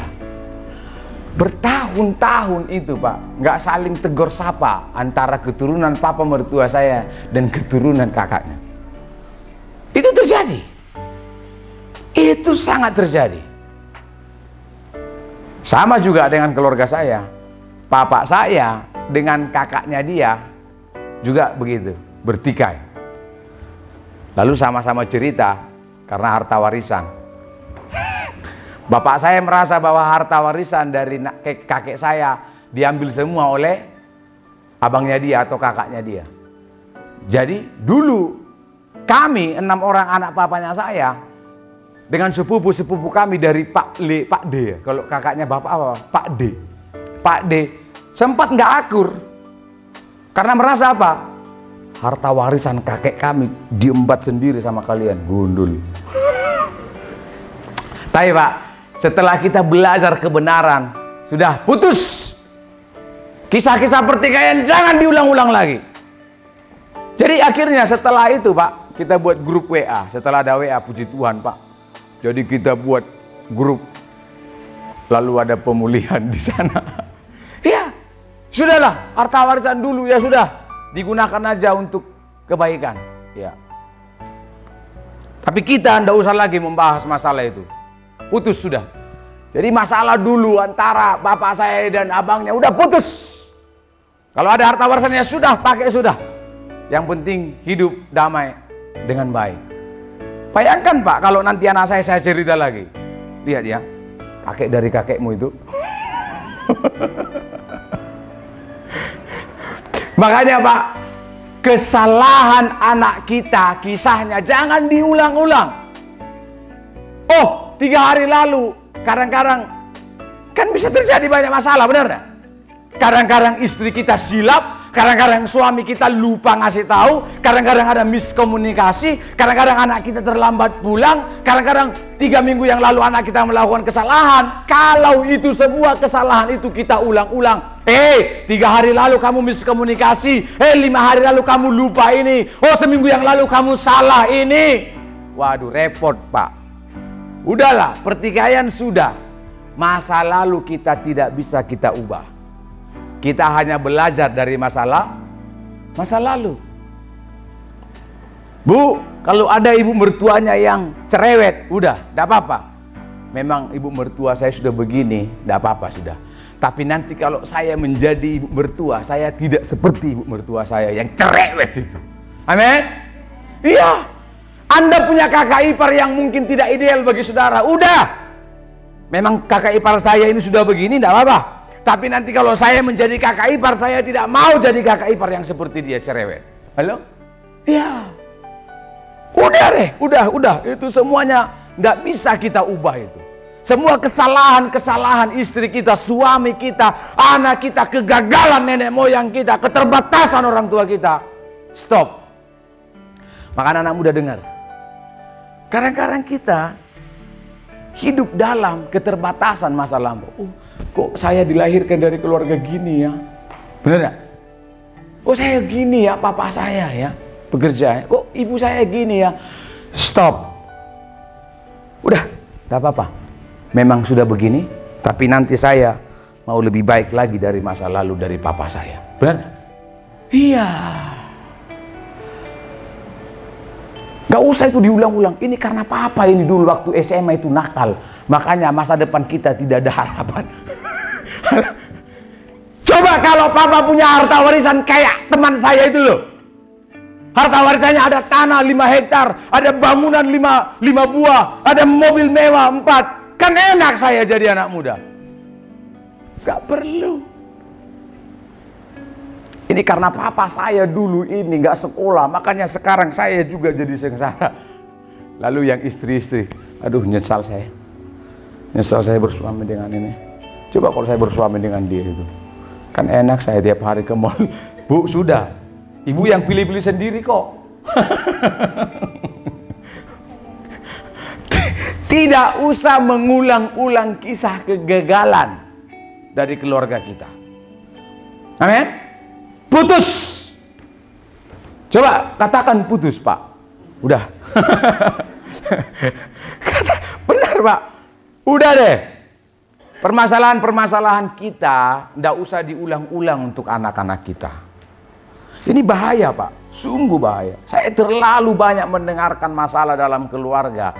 Bertahun-tahun itu, Pak, nggak saling tegur sapa antara keturunan papa mertua saya dan keturunan kakaknya. Itu terjadi. Itu sangat terjadi. Sama juga dengan keluarga saya. Papa saya dengan kakaknya dia juga begitu, bertikai. Lalu sama-sama cerita karena harta warisan. Bapak saya merasa bahwa harta warisan dari kakek saya diambil semua oleh abangnya dia atau kakaknya dia. Jadi dulu kami 6 orang anak papanya saya dengan sepupu-sepupu kami dari Pak D ya. Kalau kakaknya bapak apa? Pak D sempat nggak akur karena merasa apa? Harta warisan kakek kami diembat sendiri sama kalian, gundul. Tapi Pak, setelah kita belajar kebenaran, sudah putus. Kisah-kisah pertikaian jangan diulang-ulang lagi. Jadi akhirnya setelah itu, Pak, kita buat grup WA. Setelah ada WA, puji Tuhan, Pak. Jadi kita buat grup, lalu ada pemulihan di sana. Ya, sudahlah, harta warisan dulu ya sudah, digunakan aja untuk kebaikan. Ya. Tapi kita tidak usah lagi membahas masalah itu. Putus sudah. Jadi masalah dulu antara bapak saya dan abangnya udah putus. Kalau ada harta warisannya sudah, pakai sudah. Yang penting hidup damai dengan baik. Bayangkan Pak, kalau nanti anak saya cerita lagi. Lihat ya, kakek dari kakekmu itu. Makanya Pak, kesalahan anak kita, kisahnya jangan diulang-ulang. Oh, 3 hari lalu, kadang-kadang kan bisa terjadi banyak masalah, benar nggak? kadang-kadang istri kita silap, kadang-kadang suami kita lupa ngasih tahu, kadang-kadang ada miskomunikasi, kadang-kadang anak kita terlambat pulang, kadang-kadang 3 minggu yang lalu anak kita melakukan kesalahan. Kalau itu semua kesalahan itu kita ulang-ulang, 3 hari lalu kamu miskomunikasi, 5 hari lalu kamu lupa ini, seminggu yang lalu kamu salah ini. Waduh, repot Pak. Udahlah, pertikaian sudah. Masa lalu kita tidak bisa kita ubah. Kita hanya belajar dari masa lalu. Bu, kalau ada ibu mertuanya yang cerewet, udah, tidak apa-apa. Memang ibu mertua saya sudah begini, tidak apa-apa sudah. Tapi nanti kalau saya menjadi ibu mertua, saya tidak seperti ibu mertua saya yang cerewet itu. Amin? Iya. Anda punya kakak ipar yang mungkin tidak ideal bagi saudara, udah. Memang kakak ipar saya ini sudah begini, tidak apa-apa. Tapi nanti kalau saya menjadi kakak ipar, saya tidak mau jadi kakak ipar yang seperti dia cerewet. Halo? Iya. Udah deh, udah. Itu semuanya nggak bisa kita ubah itu. Semua kesalahan istri kita, suami kita, anak kita, kegagalan nenek moyang kita, keterbatasan orang tua kita. Stop. Maka anak muda dengar. Kadang-kadang kita hidup dalam keterbatasan masa lampau. Kok saya dilahirkan dari keluarga gini ya? Bener gak? Kok saya gini ya papa saya ya? Bekerja. Kok ibu saya gini ya? Stop. Udah, gak apa-apa. Memang sudah begini, tapi nanti saya mau lebih baik lagi dari masa lalu dari papa saya. Benar? Iya. Gak usah itu diulang-ulang. Ini karena papa ini dulu waktu SMA itu nakal. Makanya masa depan kita tidak ada harapan. Coba kalau papa punya harta warisan kayak teman saya itu loh. Harta warisannya ada tanah 5 hektar, ada bangunan 5 buah, ada mobil mewah 4. Kan enak saya jadi anak muda. Gak perlu. Ini karena papa saya dulu ini gak sekolah, makanya sekarang saya juga jadi sengsara. Lalu yang istri-istri, aduh nyesal saya. Nyesal saya bersuami dengan ini. Coba kalau saya bersuami dengan dia itu. Kan enak saya tiap hari ke mall. Bu, sudah. Ibu yang pilih-pilih sendiri kok. Tidak usah mengulang-ulang kisah kegagalan dari keluarga kita. Amin. Putus. Coba katakan putus, Pak. Udah. Benar, Pak. Udah deh. Permasalahan-permasalahan kita tidak usah diulang-ulang untuk anak-anak kita. Ini bahaya, Pak. Sungguh bahaya. Saya terlalu banyak mendengarkan masalah dalam keluarga.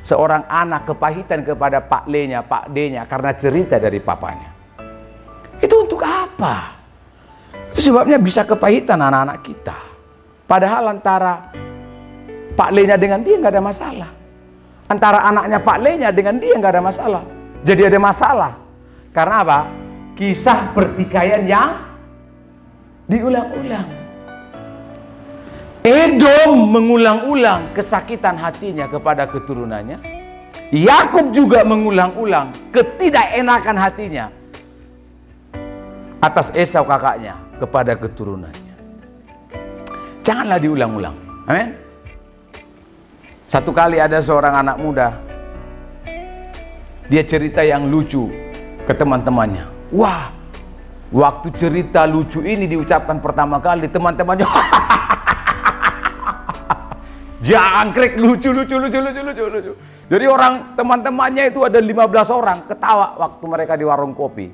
Seorang anak kepahitan kepada Pak Le-nya, Pak D-nya karena cerita dari papanya. Itu untuk apa? Itu sebabnya bisa kepahitan anak-anak kita. Padahal antara Pak Le-nya dengan dia nggak ada masalah. Antara anaknya Pak Le-nya dengan dia nggak ada masalah. Jadi ada masalah. Karena apa? Kisah pertikaian yang diulang-ulang. Edom mengulang-ulang kesakitan hatinya kepada keturunannya. Yakub juga mengulang-ulang ketidakenakan hatinya atas Esau kakaknya kepada keturunannya. Janganlah diulang-ulang. Amin. Satu kali ada seorang anak muda, dia cerita yang lucu ke teman-temannya. Wah, waktu cerita lucu ini diucapkan pertama kali, teman-temannya jangkrik, lucu. Jadi orang teman-temannya itu ada 15 orang ketawa waktu mereka di warung kopi.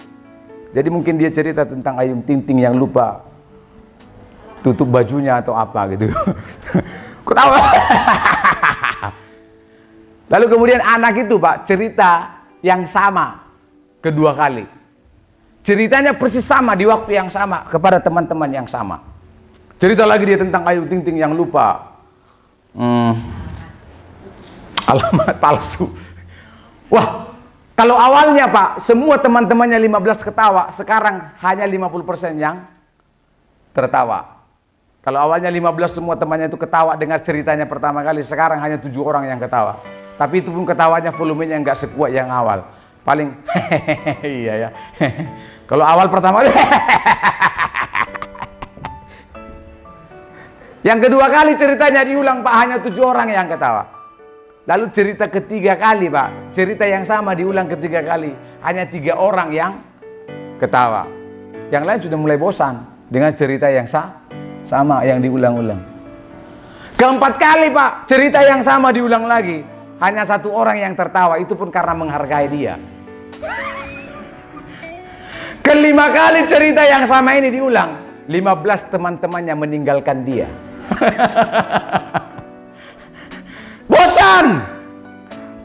Jadi mungkin dia cerita tentang Ayung Ting-Ting yang lupa tutup bajunya atau apa gitu. Ketawa. Lalu kemudian anak itu, Pak, cerita yang sama kedua kali. Ceritanya persis sama di waktu yang sama kepada teman-teman yang sama. Cerita lagi dia tentang Ayung Ting-Ting yang lupa alamat palsu. Wah, kalau awalnya, Pak, semua teman-temannya 15 ketawa, sekarang hanya 50% yang tertawa. Kalau awalnya 15 semua temannya itu ketawa dengar ceritanya pertama kali, sekarang hanya 7 orang yang ketawa. Tapi itu pun ketawanya volumenya nggak sekuat yang awal. paling iya ya. Kalau awal pertama yang kedua kali ceritanya diulang Pak, hanya 7 orang yang ketawa. Lalu cerita ketiga kali Pak, cerita yang sama diulang ketiga kali, hanya 3 orang yang ketawa. Yang lain sudah mulai bosan dengan cerita yang sama yang diulang-ulang. Keempat kali Pak, cerita yang sama diulang lagi, hanya 1 orang yang tertawa, itu pun karena menghargai dia. Kelima kali cerita yang sama ini diulang, 15 teman-temannya meninggalkan dia. Bosan.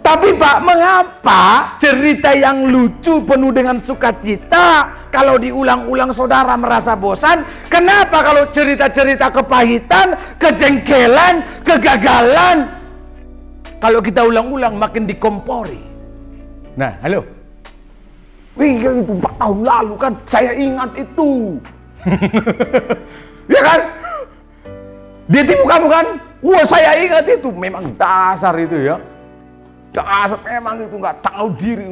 Tapi Pak, mengapa cerita yang lucu penuh dengan sukacita kalau diulang-ulang saudara merasa bosan? Kenapa kalau cerita-cerita kepahitan, kejengkelan, kegagalan, kalau kita ulang-ulang makin dikompori? Nah, halo. Wih, itu 4 tahun lalu kan, saya ingat itu. Ya kan? Dia tipu kamu kan? Wah, saya ingat itu. Memang dasar itu ya. Dasar memang itu nggak tahu diri.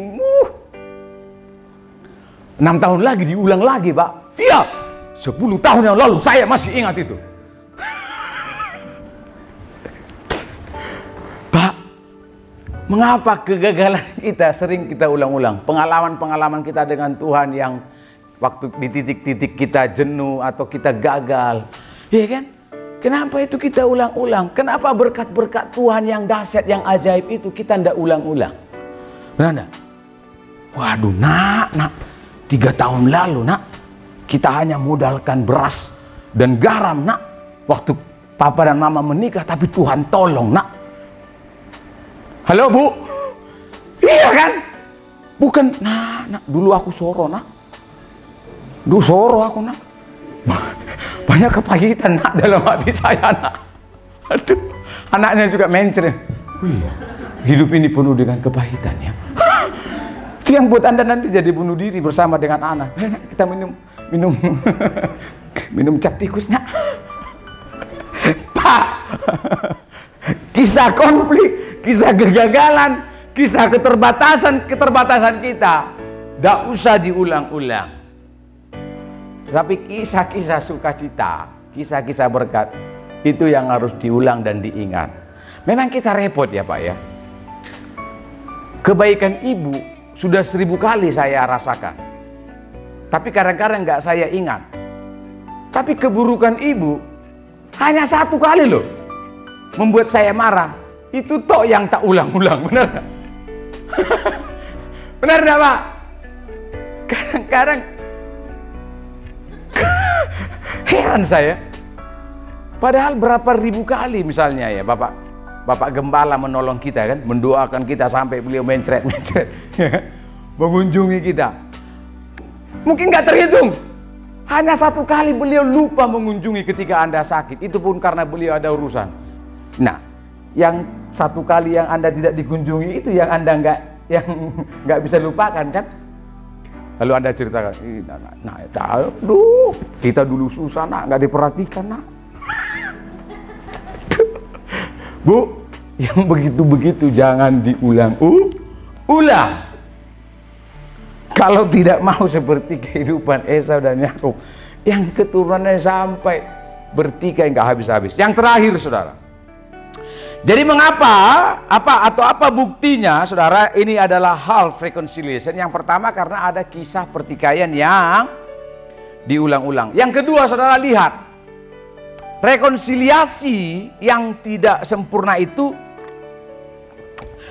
6 tahun lagi diulang lagi Pak. Iya, 10 tahun yang lalu saya masih ingat itu. Pak, mengapa kegagalan kita sering kita ulang-ulang? Pengalaman-pengalaman kita dengan Tuhan yang waktu di titik-titik kita jenuh atau kita gagal, ya kan? Kenapa itu kita ulang-ulang? Kenapa berkat-berkat Tuhan yang dahsyat, yang ajaib itu kita tidak ulang-ulang? Benar enggak? Waduh, nak, 3 tahun lalu nak, kita hanya modalkan beras dan garam nak, waktu papa dan mama menikah, tapi Tuhan tolong nak. Halo Bu? Iya kan? Bukan, nak, dulu aku soro nak. Dulu soro aku nak. Banyak kepahitan nak dalam hati saya nak. Aduh, anaknya juga mencret. Wih, hidup ini penuh dengan kepahitan ya. Itu yang buat Anda nanti jadi bunuh diri bersama dengan anak. Nak, kita minum cap tikus nak. Pak, kisah konflik, kisah kegagalan, kisah keterbatasan kita tidak usah diulang-ulang. Tapi kisah-kisah sukacita, kisah-kisah berkat, itu yang harus diulang dan diingat. Memang kita repot ya Pak ya. Kebaikan ibu sudah 1000 kali saya rasakan, tapi kadang-kadang nggak saya ingat. Tapi keburukan ibu hanya 1 kali loh, membuat saya marah. Itu toh yang tak ulang-ulang, benar nggak? Benar nggak Pak? Kadang-kadang heran saya. Padahal berapa ribu kali misalnya ya Bapak Gembala menolong kita kan, mendoakan kita sampai beliau mencret mengunjungi kita. Mungkin nggak terhitung. Hanya 1 kali beliau lupa mengunjungi ketika Anda sakit. Itu pun karena beliau ada urusan. Nah, yang 1 kali yang Anda tidak dikunjungi itu yang Anda nggak bisa lupakan kan? Lalu Anda ceritakan, aduh, kita dulu susah nak, nggak diperhatikan nak. Bu, yang begitu-begitu jangan diulang-ulang. Kalau tidak mau seperti kehidupan Esau dan Yakub, yang keturunannya sampai bertikai nggak habis-habis. Yang terakhir saudara. Jadi mengapa, apa buktinya saudara, ini adalah half reconciliation. Yang pertama karena ada kisah pertikaian yang diulang-ulang. Yang kedua saudara lihat, rekonsiliasi yang tidak sempurna itu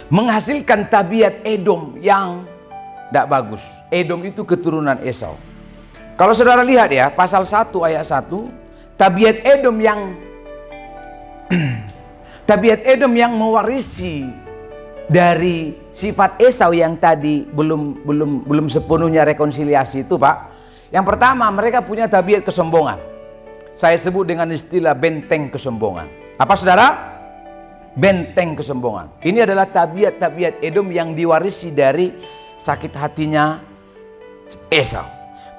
menghasilkan tabiat Edom yang tidak bagus. Edom itu keturunan Esau. Kalau saudara lihat ya, pasal 1 ayat 1, tabiat Edom yang mewarisi dari sifat Esau yang tadi belum sepenuhnya rekonsiliasi itu Pak. Yang pertama, mereka punya tabiat kesombongan. Saya sebut dengan istilah benteng kesombongan. Apa saudara? Benteng kesombongan. Ini adalah tabiat-tabiat Edom yang diwarisi dari sakit hatinya Esau.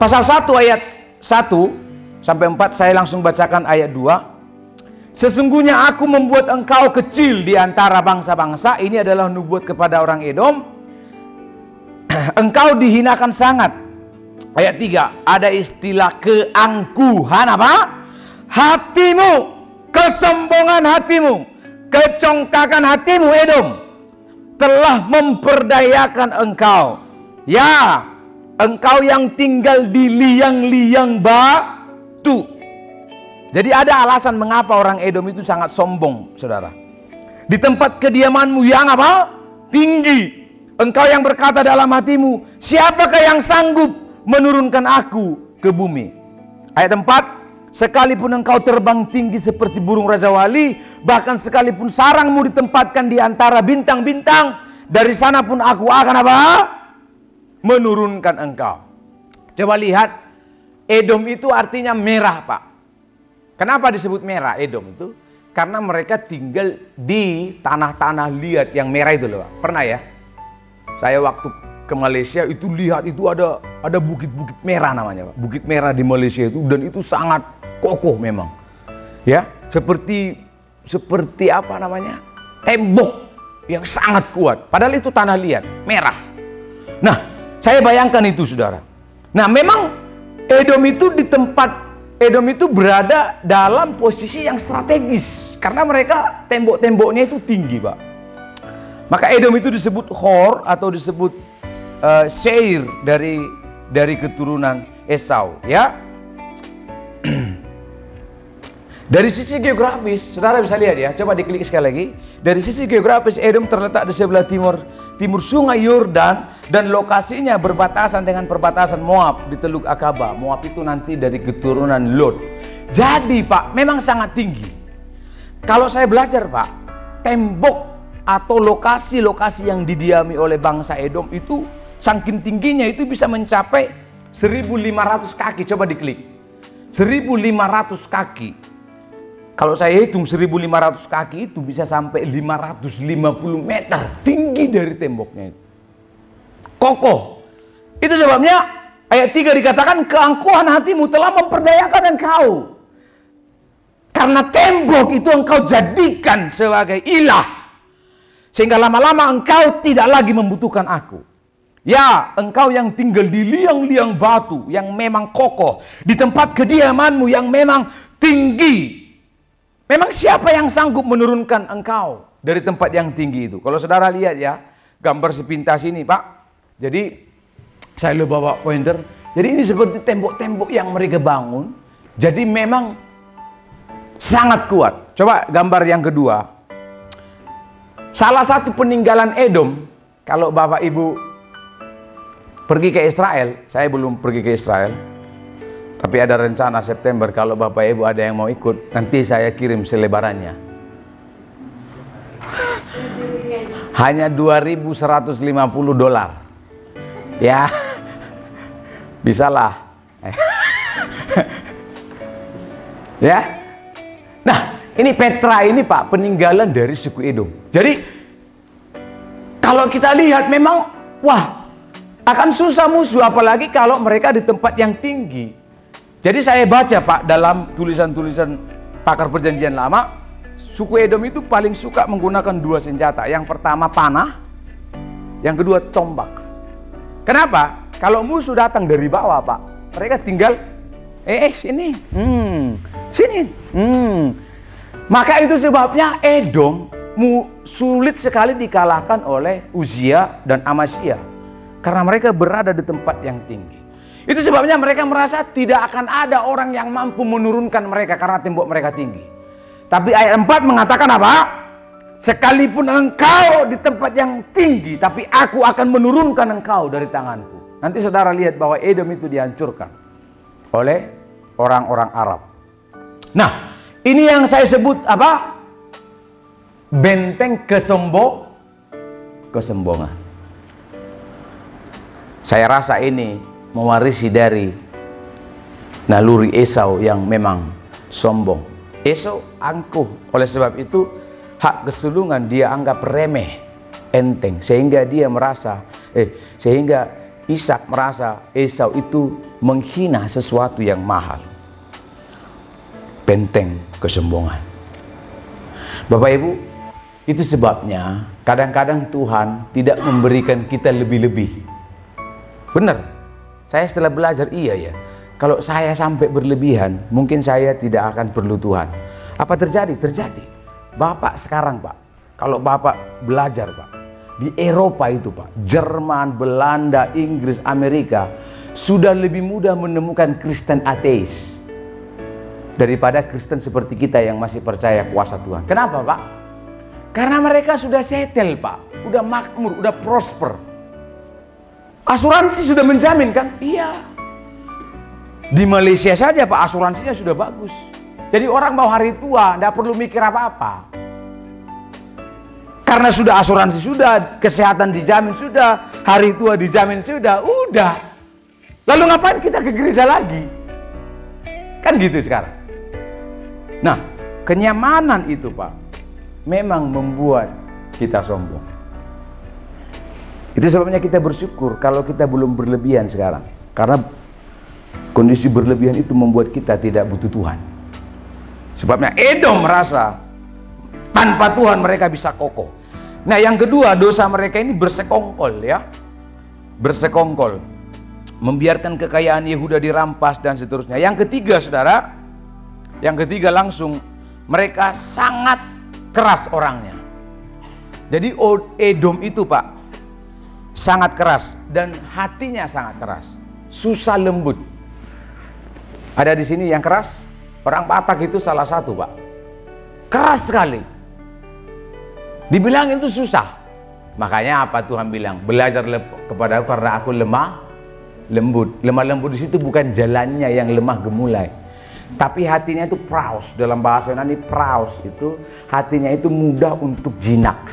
Pasal 1 ayat 1 sampai 4 saya langsung bacakan ayat 2. Sesungguhnya aku membuat engkau kecil di antara bangsa-bangsa. Ini adalah nubuat kepada orang Edom. engkau dihinakan sangat. Ayat 3, ada istilah keangkuhan apa? Hatimu, kesombongan hatimu, kecongkakan hatimu Edom telah memperdayakan engkau. Ya, engkau yang tinggal di liang-liang batu. Jadi ada alasan mengapa orang Edom itu sangat sombong, saudara. Di tempat kediamanmu yang apa? Tinggi. Engkau yang berkata dalam hatimu, siapakah yang sanggup menurunkan aku ke bumi? Ayat 4, sekalipun engkau terbang tinggi seperti burung Raja Wali, bahkan sekalipun sarangmu ditempatkan di antara bintang-bintang, dari sana pun aku akan apa? Menurunkan engkau. Coba lihat, Edom itu artinya merah, Pak. Kenapa disebut merah Edom itu? Karena mereka tinggal di tanah-tanah liat yang merah itu loh, Pak. Pernah ya? Saya waktu ke Malaysia itu lihat itu ada bukit-bukit merah namanya, Pak. Bukit merah di Malaysia itu, dan itu sangat kokoh memang. Ya, seperti apa namanya? Tembok yang sangat kuat. Padahal itu tanah liat, merah. Nah, saya bayangkan itu, saudara. Nah, memang Edom itu berada dalam posisi yang strategis karena mereka tembok-temboknya itu tinggi, Pak. Maka Edom itu disebut Hor atau disebut Seir dari keturunan Esau, ya. Dari sisi geografis, saudara bisa lihat ya. Coba diklik sekali lagi. Dari sisi geografis, Edom terletak di sebelah timur sungai Yordan dan lokasinya berbatasan dengan perbatasan Moab di Teluk Akaba. Moab itu nanti dari keturunan Lot. Jadi, Pak, memang sangat tinggi. Kalau saya belajar, Pak, tembok atau lokasi-lokasi yang didiami oleh bangsa Edom itu saking tingginya itu bisa mencapai 1.500 kaki. Coba diklik. 1.500 kaki. Kalau saya hitung 1.500 kaki itu bisa sampai 550 meter tinggi dari temboknya itu. Kokoh. Itu sebabnya ayat 3 dikatakan keangkuhan hatimu telah memperdayakan engkau. Karena tembok itu engkau jadikan sebagai ilah. Sehingga lama-lama engkau tidak lagi membutuhkan aku. Ya, engkau yang tinggal di liang-liang batu yang memang kokoh, di tempat kediamanmu yang memang tinggi. Memang siapa yang sanggup menurunkan engkau dari tempat yang tinggi itu? Kalau saudara lihat ya, gambar sepintas ini, Pak. Jadi, saya lupa bawa pointer. Jadi ini seperti tembok-tembok yang mereka bangun. Jadi memang sangat kuat. Coba gambar yang kedua. Salah satu peninggalan Edom, kalau Bapak Ibu pergi ke Israel, saya belum pergi ke Israel. Tapi ada rencana September, kalau Bapak Ibu ada yang mau ikut, nanti saya kirim selebarannya. Hanya $2.150. Ya, bisalah. Ya. Nah, ini Petra ini, Pak, peninggalan dari suku Edom. Jadi, kalau kita lihat memang, wah, akan susah musuh, apalagi kalau mereka di tempat yang tinggi. Jadi saya baca, Pak, dalam tulisan-tulisan pakar perjanjian lama, suku Edom itu paling suka menggunakan 2 senjata. Yang pertama panah, yang kedua tombak. Kenapa? Kalau musuh datang dari bawah, Pak, mereka tinggal sini, sini. Maka itu sebabnya Edom sulit sekali dikalahkan oleh Uzia dan Amasya, karena mereka berada di tempat yang tinggi. Itu sebabnya mereka merasa tidak akan ada orang yang mampu menurunkan mereka karena tembok mereka tinggi. Tapi ayat 4 mengatakan apa? Sekalipun engkau di tempat yang tinggi, tapi aku akan menurunkan engkau dari tanganku. Nanti saudara lihat bahwa Edom itu dihancurkan oleh orang-orang Arab. Nah, ini yang saya sebut apa? Benteng kesombongan. Saya rasa ini mewarisi dari naluri Esau yang memang sombong. Esau angkuh, oleh sebab itu hak kesulungan dia anggap remeh, enteng, sehingga dia merasa sehingga Ishak merasa Esau itu menghina sesuatu yang mahal. Benteng kesombongan. Bapak Ibu, itu sebabnya kadang-kadang Tuhan tidak memberikan kita lebih-lebih. Benar. Saya setelah belajar, iya ya. Kalau saya sampai berlebihan, mungkin saya tidak akan perlu Tuhan. Apa terjadi? Terjadi. Bapak sekarang, Pak, kalau Bapak belajar, Pak, di Eropa itu, Pak, Jerman, Belanda, Inggris, Amerika, sudah lebih mudah menemukan Kristen ateis daripada Kristen seperti kita yang masih percaya kuasa Tuhan. Kenapa, Pak? Karena mereka sudah settle, Pak, udah makmur, udah prosper. Asuransi sudah menjamin, kan? Iya. Di Malaysia saja, Pak, asuransinya sudah bagus. Jadi orang mau hari tua, tidak perlu mikir apa-apa. Karena sudah asuransi sudah, kesehatan dijamin sudah, hari tua dijamin sudah, udah. Lalu ngapain kita ke gereja lagi? Kan gitu sekarang. Nah, kenyamanan itu, Pak, memang membuat kita sombong. Itu sebabnya kita bersyukur kalau kita belum berlebihan sekarang. Karena kondisi berlebihan itu membuat kita tidak butuh Tuhan. Sebabnya Edom merasa tanpa Tuhan mereka bisa kokoh. Nah, yang kedua, dosa mereka ini bersekongkol, ya. Bersekongkol. Membiarkan kekayaan Yehuda dirampas dan seterusnya. Yang ketiga, saudara, yang ketiga langsung, mereka sangat keras orangnya. Jadi Edom itu, Pak, sangat keras dan hatinya sangat keras. Susah lembut. Ada di sini yang keras? Orang Batak itu salah satu, Pak. Keras sekali. Dibilang itu susah. Makanya apa Tuhan bilang? Belajar kepada aku karena aku lemah lembut. Lemah lembut di situ bukan jalannya yang lemah gemulai, tapi hatinya itu praus. Dalam bahasa Yunani, praus itu hatinya itu mudah untuk jinak.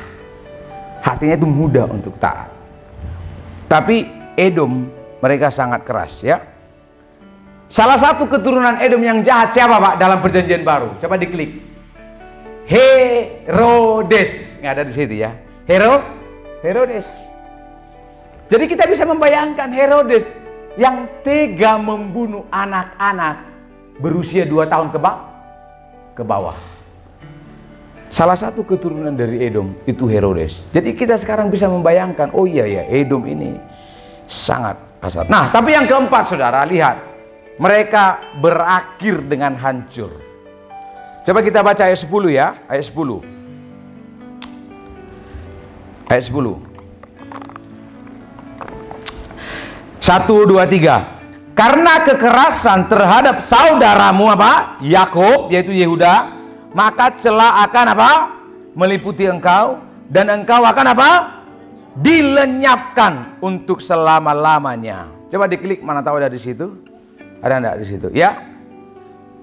Hatinya itu mudah untuk taat. Tapi Edom mereka sangat keras, ya. Salah satu keturunan Edom yang jahat siapa, Pak, dalam perjanjian baru? Coba diklik. Herodes. Nggak ada di situ, ya. Herodes. Jadi kita bisa membayangkan Herodes yang tega membunuh anak-anak berusia 2 tahun ke bawah. Salah satu keturunan dari Edom itu Herodes. Jadi kita sekarang bisa membayangkan, oh iya ya, Edom ini sangat kasar. Nah, tapi yang keempat, saudara, lihat. Mereka berakhir dengan hancur. Coba kita baca ayat 10, ya. Ayat 10. Ayat 10. 1, 2, 3. Karena kekerasan terhadap saudaramu, apa? Yakub, yaitu Yehuda, maka celah akan apa? Meliputi engkau, dan engkau akan apa? Dilenyapkan untuk selama-lamanya. Coba diklik, mana tahu ada di situ? Ada enggak di situ? Ya.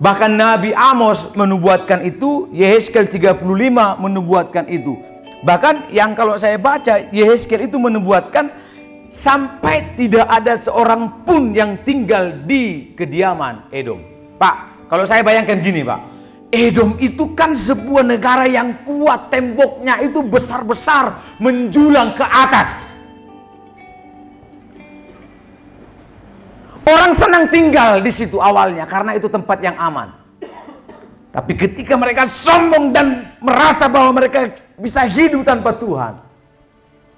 Bahkan Nabi Amos menubuatkan itu, Yehezkiel 35 menubuatkan itu. Bahkan yang kalau saya baca, Yehezkiel itu menubuatkan sampai tidak ada seorang pun yang tinggal di kediaman Edom. Pak, kalau saya bayangkan gini, Pak. Edom itu kan sebuah negara yang kuat, temboknya itu besar-besar, menjulang ke atas. Orang senang tinggal di situ awalnya karena itu tempat yang aman. Tapi ketika mereka sombong dan merasa bahwa mereka bisa hidup tanpa Tuhan,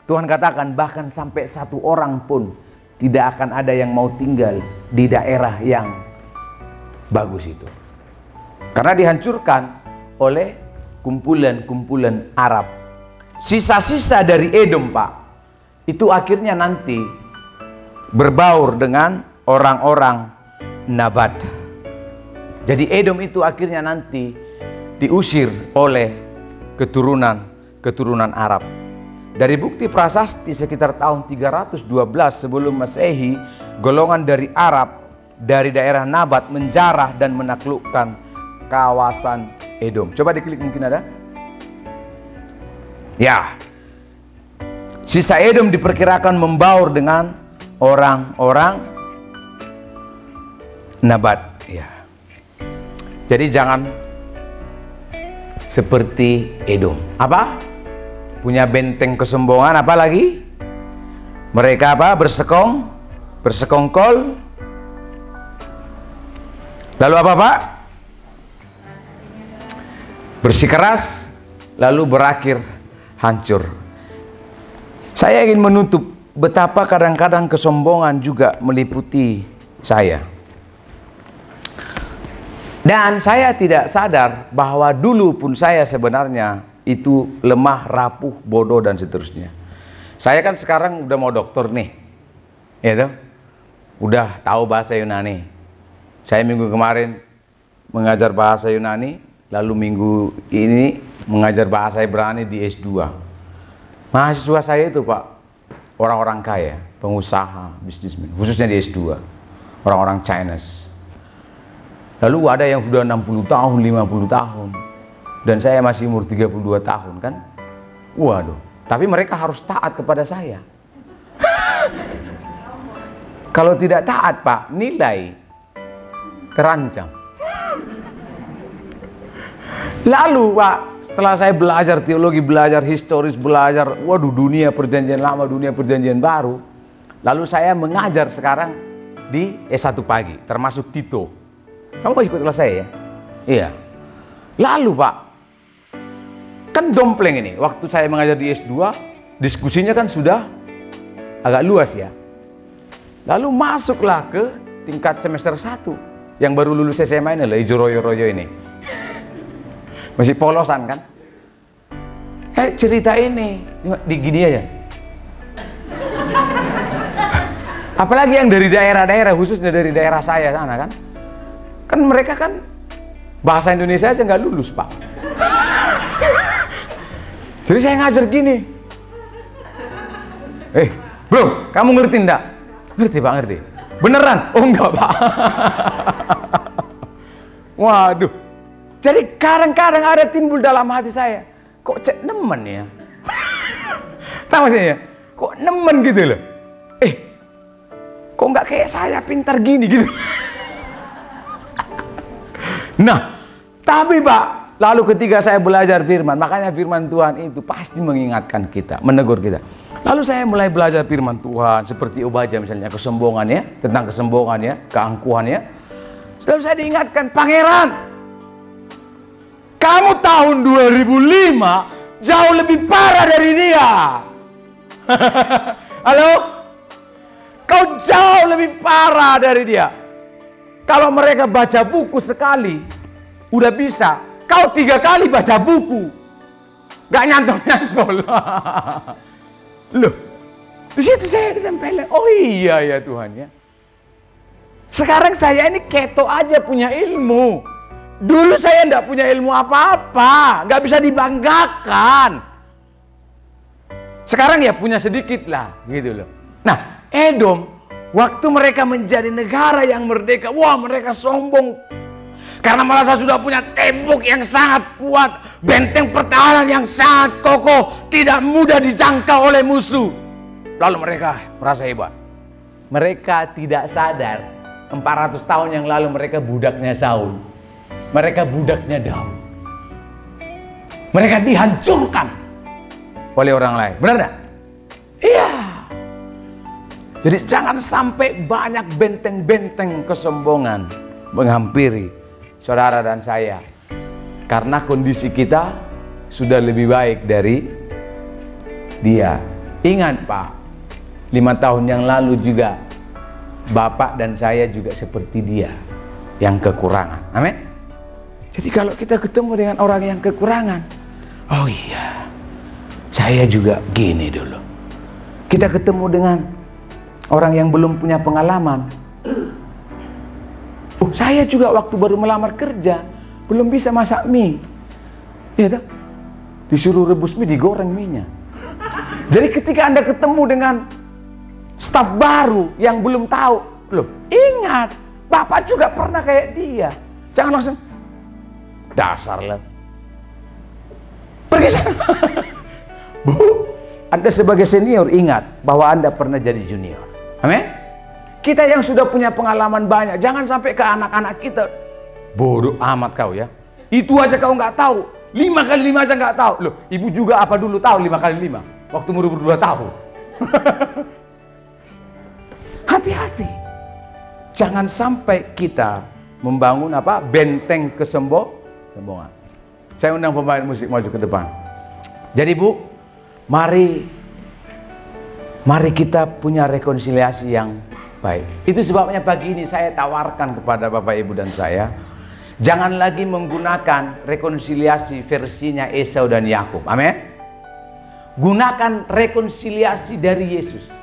Tuhan katakan bahkan sampai 1 orang pun tidak akan ada yang mau tinggal di daerah yang bagus itu. Karena dihancurkan oleh kumpulan-kumpulan Arab. Sisa-sisa dari Edom, Pak, itu akhirnya nanti berbaur dengan orang-orang Nabat. Jadi Edom itu akhirnya nanti diusir oleh keturunan Arab. Dari bukti prasasti sekitar tahun 312 sebelum Masehi, golongan dari Arab dari daerah Nabat menjarah dan menaklukkan kawasan Edom. Coba diklik, mungkin ada. Ya. Sisa Edom diperkirakan membaur dengan orang-orang Nabat, ya. Jadi jangan seperti Edom. Apa? Punya benteng kesombongan, apa lagi? Mereka apa? Bersekongkol. Lalu apa, Pak? Bersikeras, lalu berakhir hancur. Saya ingin menutup betapa kadang-kadang kesombongan juga meliputi saya. Dan saya tidak sadar bahwa dulu pun saya sebenarnya itu lemah, rapuh, bodoh, dan seterusnya. Saya kan sekarang udah mau dokter nih, ya toh? Udah tahu bahasa Yunani. Saya minggu kemarin mengajar bahasa Yunani, lalu minggu ini mengajar bahasa Ibrani di S2. Mahasiswa saya itu Pak, orang-orang kaya, pengusaha, bisnismen, khususnya di S2, orang-orang Chinese. Lalu ada yang sudah 60 tahun, 50 tahun. Dan saya masih umur 32 tahun kan. Waduh, tapi mereka harus taat kepada saya. Kalau tidak taat Pak, nilai terancam. Lalu Pak, setelah saya belajar teologi, belajar historis, belajar, waduh, dunia perjanjian lama, dunia perjanjian baru. Lalu saya mengajar sekarang di S1 pagi, termasuk Tito. Kamu mau ikut kelas saya ya? Iya. Lalu Pak, kan dompleng ini, waktu saya mengajar di S2, diskusinya kan sudah agak luas ya. Lalu masuklah ke tingkat semester 1, yang baru lulus SMA ini lah, Ijo Royo-Royo ini. Masih polosan kan? Cerita ini, di gini aja. Apalagi yang dari daerah-daerah, khususnya dari daerah saya sana kan. Kan mereka kan bahasa Indonesia aja nggak lulus Pak. Jadi saya ngajar gini. Bro, kamu ngerti enggak? Ngerti Pak, ngerti. Beneran? Oh enggak Pak. Waduh. Jadi kadang-kadang ada timbul dalam hati saya, kok cek nemen ya? Tahu maksudnya? Kok nemen gitu loh? Kok nggak kayak saya pintar gini gitu? Nah, tapi Pak, lalu ketika saya belajar firman, makanya firman Tuhan itu pasti mengingatkan kita, menegur kita. Lalu saya mulai belajar firman Tuhan, seperti Obadya misalnya, kesombongan ya, tentang kesombongan ya, keangkuhan ya. Lalu saya diingatkan, Pangeran, kamu tahun 2005 jauh lebih parah dari dia. Halo? Kau jauh lebih parah dari dia. Kalau mereka baca buku sekali, udah bisa. Kau 3 kali baca buku, gak nyantol-nyantol. Loh, di situ saya ditempelin. Oh iya ya Tuhan ya. Sekarang saya ini keto aja punya ilmu. Dulu saya nggak punya ilmu apa-apa, nggak bisa dibanggakan. Sekarang ya punya sedikit lah, gitu loh. Nah, Edom, waktu mereka menjadi negara yang merdeka, wah mereka sombong. Karena merasa sudah punya tembok yang sangat kuat, benteng pertahanan yang sangat kokoh, tidak mudah dijangkau oleh musuh. Lalu mereka merasa hebat. Mereka tidak sadar, 400 tahun yang lalu mereka budaknya Saul. Mereka budaknya Daud. Mereka dihancurkan oleh orang lain. Benar tidak? Iya. Jadi jangan sampai banyak benteng-benteng kesombongan menghampiri saudara dan saya. Karena kondisi kita sudah lebih baik dari dia. Ingat Pak, 5 tahun yang lalu juga Bapak dan saya juga seperti dia, yang kekurangan. Amin. Jadi kalau kita ketemu dengan orang yang kekurangan, oh iya, saya juga gini dulu. Kita ketemu dengan orang yang belum punya pengalaman. Oh, saya juga waktu baru melamar kerja, belum bisa masak mie. Ya, disuruh rebus mie, digoreng mie-nya. Jadi ketika Anda ketemu dengan staf baru yang belum tahu, loh, ingat, Bapak juga pernah kayak dia. Jangan langsung, dasar lah. Pergi sana. Bu, Anda sebagai senior ingat bahwa Anda pernah jadi junior. Amin. Kita yang sudah punya pengalaman banyak, jangan sampai ke anak-anak kita, bodoh amat kau ya. Itu aja kau nggak tahu. 5 kali 5 aja nggak tahu. Loh, ibu juga apa dulu tahu 5 kali 5? Waktu umur 2 tahun. Hati-hati. Jangan sampai kita membangun apa? Benteng kesombongan. Saya undang pemain musik maju ke depan. Jadi Bu, mari Mari kita punya rekonsiliasi yang baik. Itu sebabnya pagi ini saya tawarkan kepada Bapak Ibu dan saya, jangan lagi menggunakan rekonsiliasi versinya Esau dan Yakub. Amin. Gunakan rekonsiliasi dari Yesus.